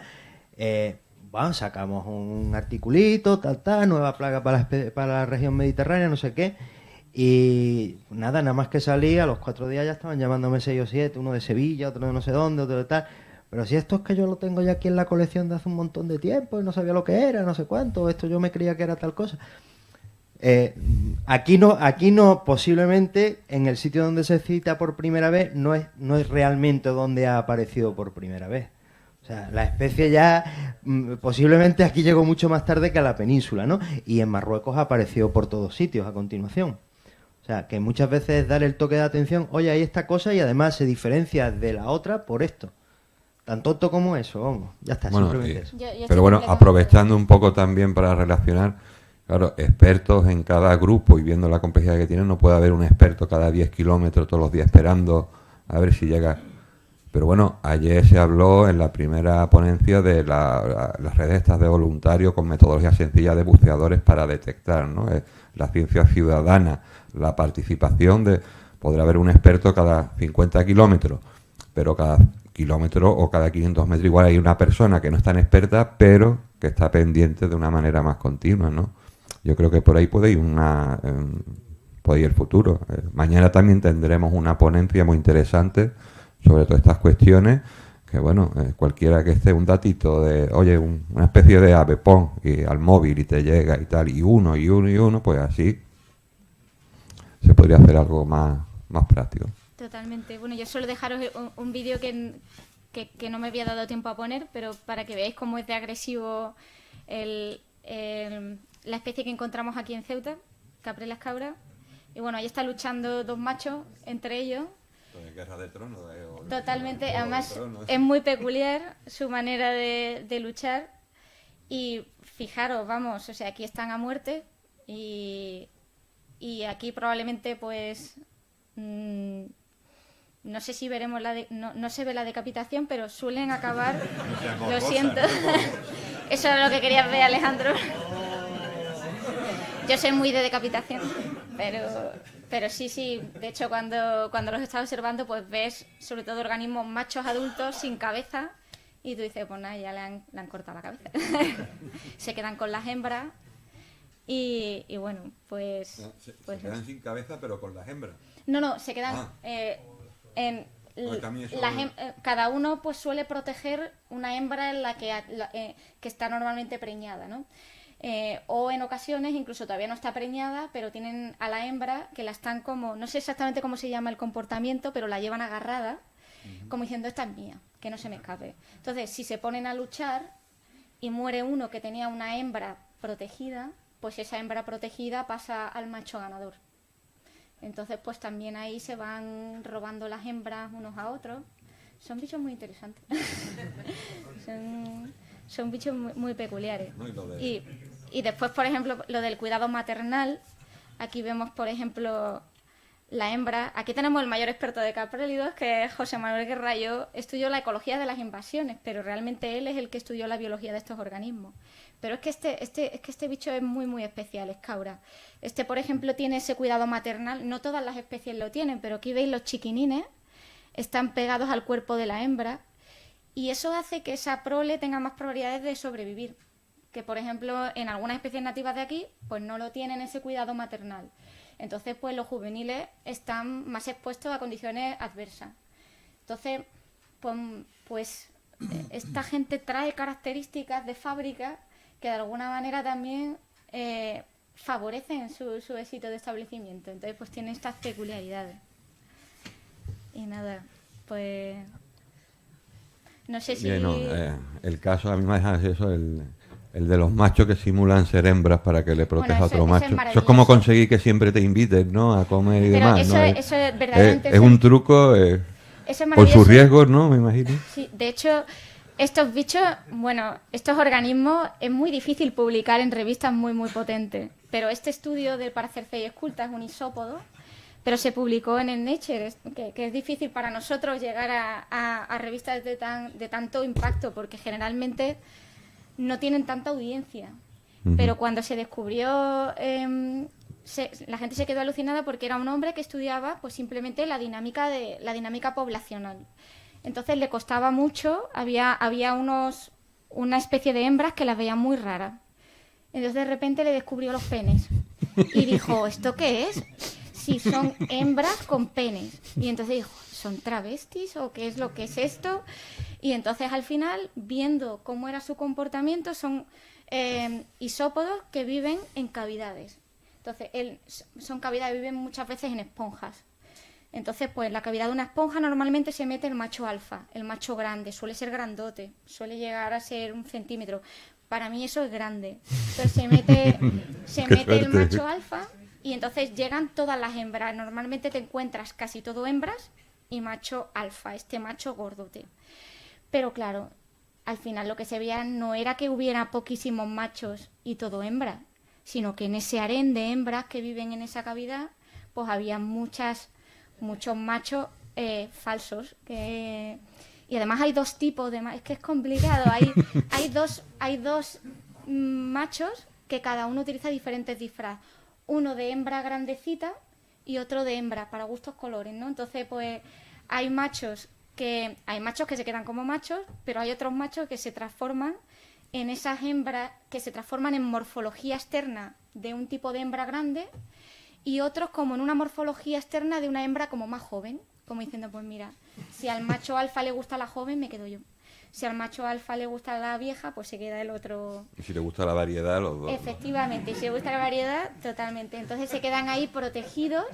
Sacamos un articulito, nueva plaga para la región mediterránea, no sé qué. Y nada más que salí, a los 4 días ya estaban llamándome 6 o 7, uno de Sevilla, otro de no sé dónde, otro de tal. Pero si esto es que yo lo tengo ya aquí en la colección de hace un montón de tiempo y no sabía lo que era, no sé cuánto, esto yo me creía que era tal cosa. Aquí no, posiblemente en el sitio donde se cita por primera vez no es realmente donde ha aparecido por primera vez. O sea, la especie ya posiblemente aquí llegó mucho más tarde que a la península, ¿no? Y en Marruecos ha aparecido por todos sitios a continuación. O sea, que muchas veces es dar el toque de atención, oye, hay esta cosa y además se diferencia de la otra por esto. Tan tonto como eso, vamos. Ya está, Bueno, simplemente eso. Pero bueno, aprovechando un poco también para relacionar, claro, expertos en cada grupo y viendo la complejidad que tienen, no puede haber un experto cada 10 kilómetros todos los días esperando a ver si llega. Pero bueno, ayer se habló en la primera ponencia de las redes estas de voluntarios con metodologías sencillas de buceadores para detectar, ¿no? La ciencia ciudadana, la participación podrá haber un experto cada 50 kilómetros, pero cada kilómetro o cada 500 metros igual hay una persona que no es tan experta, pero que está pendiente de una manera más continua, ¿no? Yo creo que por ahí puede ir pues ahí el futuro. Mañana también tendremos una ponencia muy interesante sobre todas estas cuestiones, que bueno, cualquiera que esté un datito de, oye, una especie de ave, pon y al móvil y te llega y tal, y uno, pues así se podría hacer algo más práctico. Totalmente. Bueno, yo suelo dejaros un vídeo que no me había dado tiempo a poner, pero para que veáis cómo es de agresivo la especie que encontramos aquí en Ceuta, Caprelas cabra. Y bueno, ahí están luchando dos machos entre ellos. Guerra de Tronos. Totalmente. Además, es muy peculiar su manera de luchar. Y fijaros, vamos, o sea, aquí están a muerte y aquí probablemente, pues, no sé si veremos no se ve la decapitación, pero suelen acabar. Lo siento. Eso era lo que querías ver, Alejandro. Yo soy muy de decapitación, pero sí. De hecho, cuando los estás observando, pues ves sobre todo organismos machos adultos sin cabeza y tú dices, pues nada, ya le han cortado la cabeza. Se quedan con las hembras y bueno, pues... No, se quedan sin cabeza, pero con las hembras. No, se quedan... cada uno pues suele proteger una hembra en la que está normalmente preñada, ¿no? O en ocasiones incluso todavía no está preñada, pero tienen a la hembra que la están como, no sé exactamente cómo se llama el comportamiento, pero la llevan agarrada, como diciendo, esta es mía, que no se me escape. Entonces, si se ponen a luchar y muere uno que tenía una hembra protegida, pues esa hembra protegida pasa al macho ganador. Entonces, pues también ahí se van robando las hembras unos a otros. Son bichos muy interesantes. Son bichos muy peculiares. Y después, por ejemplo, lo del cuidado maternal. Aquí vemos, por ejemplo, la hembra. Aquí tenemos el mayor experto de caprélidos, que es José Manuel Guerra. Yo estudio la ecología de las invasiones, pero realmente él es el que estudió la biología de estos organismos. Pero es que este bicho es muy especial, es cabra. Por ejemplo, tiene ese cuidado maternal. No todas las especies lo tienen, pero aquí veis los chiquinines. Están pegados al cuerpo de la hembra. Y eso hace que esa prole tenga más probabilidades de sobrevivir. Que, por ejemplo, en algunas especies nativas de aquí, pues no lo tienen ese cuidado maternal. Entonces, pues los juveniles están más expuestos a condiciones adversas. Entonces, pues esta gente trae características de fábrica que de alguna manera también favorecen su éxito de establecimiento. Entonces, pues tiene estas peculiaridades. Y nada, pues... No sé si... el caso, a mí me deja eso, el de los machos que simulan ser hembras para que le proteja a otro macho. Eso es como conseguir que siempre te inviten, ¿no?, a comer y demás. Eso, ¿no? Eso es verdaderamente... Es un truco por sus riesgos, ¿no?, me imagino. Sí, de hecho, estos bichos, estos organismos es muy difícil publicar en revistas muy potentes. Pero este estudio del Paracercei esculta es un isópodo, pero se publicó en el Nature, que es difícil para nosotros llegar a revistas de tanto impacto, porque generalmente no tienen tanta audiencia. Pero cuando se descubrió, la gente se quedó alucinada porque era un hombre que estudiaba pues simplemente la dinámica poblacional. Entonces le costaba mucho, había una especie de hembras que las veían muy raras. Entonces de repente le descubrió los penes y dijo, ¿esto qué es? Sí, son hembras con penes. Y entonces dijo, ¿son travestis o qué es lo que es esto? Y entonces al final, viendo cómo era su comportamiento, son isópodos que viven en cavidades. Entonces, son cavidades, viven muchas veces en esponjas. Entonces, pues en la cavidad de una esponja normalmente se mete el macho alfa, el macho grande, suele ser grandote, suele llegar a ser 1 centímetro. Para mí eso es grande. Entonces se mete el macho alfa y entonces llegan todas las hembras. Normalmente te encuentras casi todo hembras y macho alfa, este macho gordote. Pero claro, al final lo que se veía no era que hubiera poquísimos machos y todo hembra, sino que en ese harén de hembras que viven en esa cavidad, pues había muchos machos falsos. Y además hay dos tipos de machos, es que es complicado. Hay dos machos que cada uno utiliza diferentes disfraces. Uno de hembra grandecita y otro de hembra, para gustos colores, ¿no? Entonces, pues hay machos que se quedan como machos, pero hay otros machos que se transforman en esas hembras, que se transforman en morfología externa de un tipo de hembra grande y otros como en una morfología externa de una hembra como más joven, como diciendo, pues mira, si al macho alfa le gusta la joven, me quedo yo. Si al macho alfa le gusta la vieja, pues se queda el otro. Y si le gusta la variedad, los dos. Efectivamente, y si le gusta la variedad, totalmente. Entonces se quedan ahí protegidos.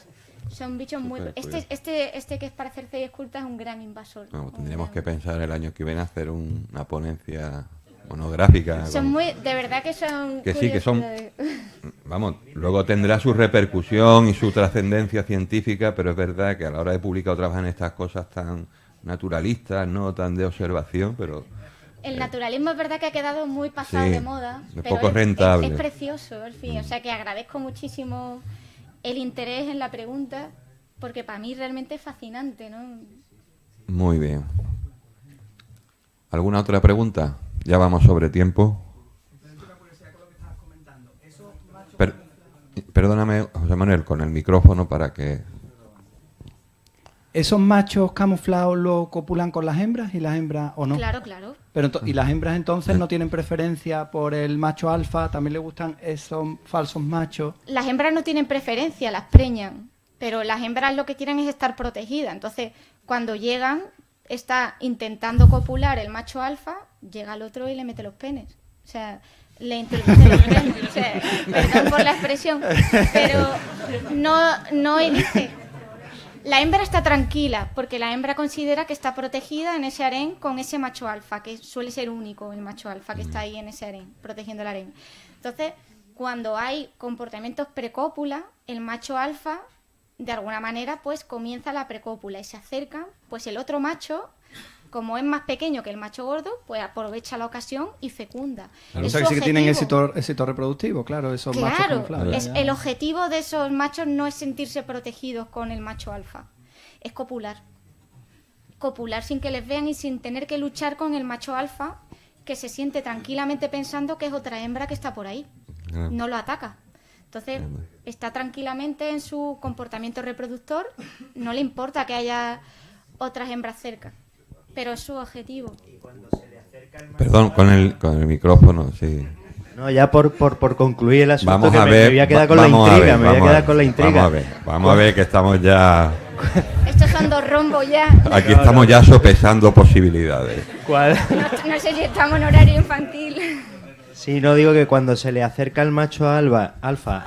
Son bichos muy... Este que es para hacer Cerceis culta es un gran invasor. Vamos, tendríamos que pensar el año que viene hacer una ponencia monográfica. Son muy... De verdad que son... Que sí, que son... Vamos, luego tendrá su repercusión y su trascendencia científica, pero es verdad que a la hora de publicar o trabajar en estas cosas tan naturalistas, no tan de observación, pero... El naturalismo es verdad que ha quedado muy pasado sí, de moda, de pero poco rentable. Es precioso, al fin. O sea que agradezco muchísimo el interés en la pregunta, porque para mí realmente es fascinante, ¿no? Muy bien. ¿Alguna otra pregunta? Ya vamos sobre tiempo. Perdóname, José Manuel, con el micrófono para que... ¿Esos machos camuflados lo copulan con las hembras y las hembras o no? Claro, claro. Pero ¿y las hembras entonces no tienen preferencia por el macho alfa? ¿También le gustan esos falsos machos? Las hembras no tienen preferencia, las preñan, pero las hembras lo que quieren es estar protegidas. Entonces, cuando llegan, está intentando copular el macho alfa, llega el otro y le mete los penes. O sea, le introduce los penes. O sea, perdón por la expresión, pero no dice... La hembra está tranquila porque la hembra considera que está protegida en ese harén con ese macho alfa, que suele ser único el macho alfa que está ahí en ese harén, protegiendo el harén. Entonces, cuando hay comportamientos precópula, el macho alfa, de alguna manera, pues comienza la precópula y se acerca, pues el otro macho, como es más pequeño que el macho gordo, pues aprovecha la ocasión y fecunda. Claro. O sea, que sí que tienen éxito reproductivo, claro, esos machos camuflados. El objetivo de esos machos no es sentirse protegidos con el macho alfa, es copular. Copular sin que les vean y sin tener que luchar con el macho alfa, que se siente tranquilamente pensando que es otra hembra que está por ahí. No lo ataca. Entonces, está tranquilamente en su comportamiento reproductor, no le importa que haya otras hembras cerca. Pero es su objetivo. Perdón, con el micrófono, sí. No, ya por concluir el asunto, vamos que a me ver, voy a quedar con la intriga, Vamos a ver que estamos ya... Estos son dos rombos ya. Aquí estamos ya sopesando posibilidades. ¿Cuál? No sé si estamos en horario infantil. Sí, no digo que cuando se le acerca el macho alfa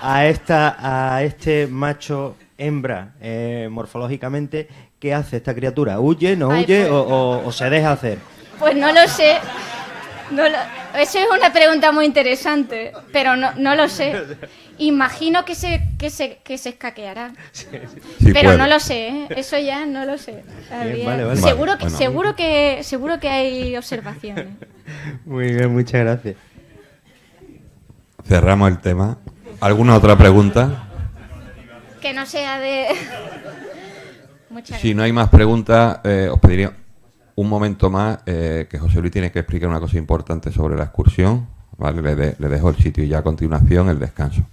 a este macho hembra, morfológicamente, ¿qué hace esta criatura? ¿Huye, no huye o se deja hacer? Pues no lo sé. Eso es una pregunta muy interesante, pero no lo sé. Imagino que se escaqueará. Sí, pero puede. No lo sé, ¿eh? Eso ya no lo sé. Bien, vale. Seguro que hay observaciones. Muy bien, muchas gracias. Cerramos el tema. ¿Alguna otra pregunta? Que no sea de... Si no hay más preguntas, os pediría un momento más, que José Luis tiene que explicar una cosa importante sobre la excursión. ¿Vale? Le dejo el sitio y ya a continuación el descanso.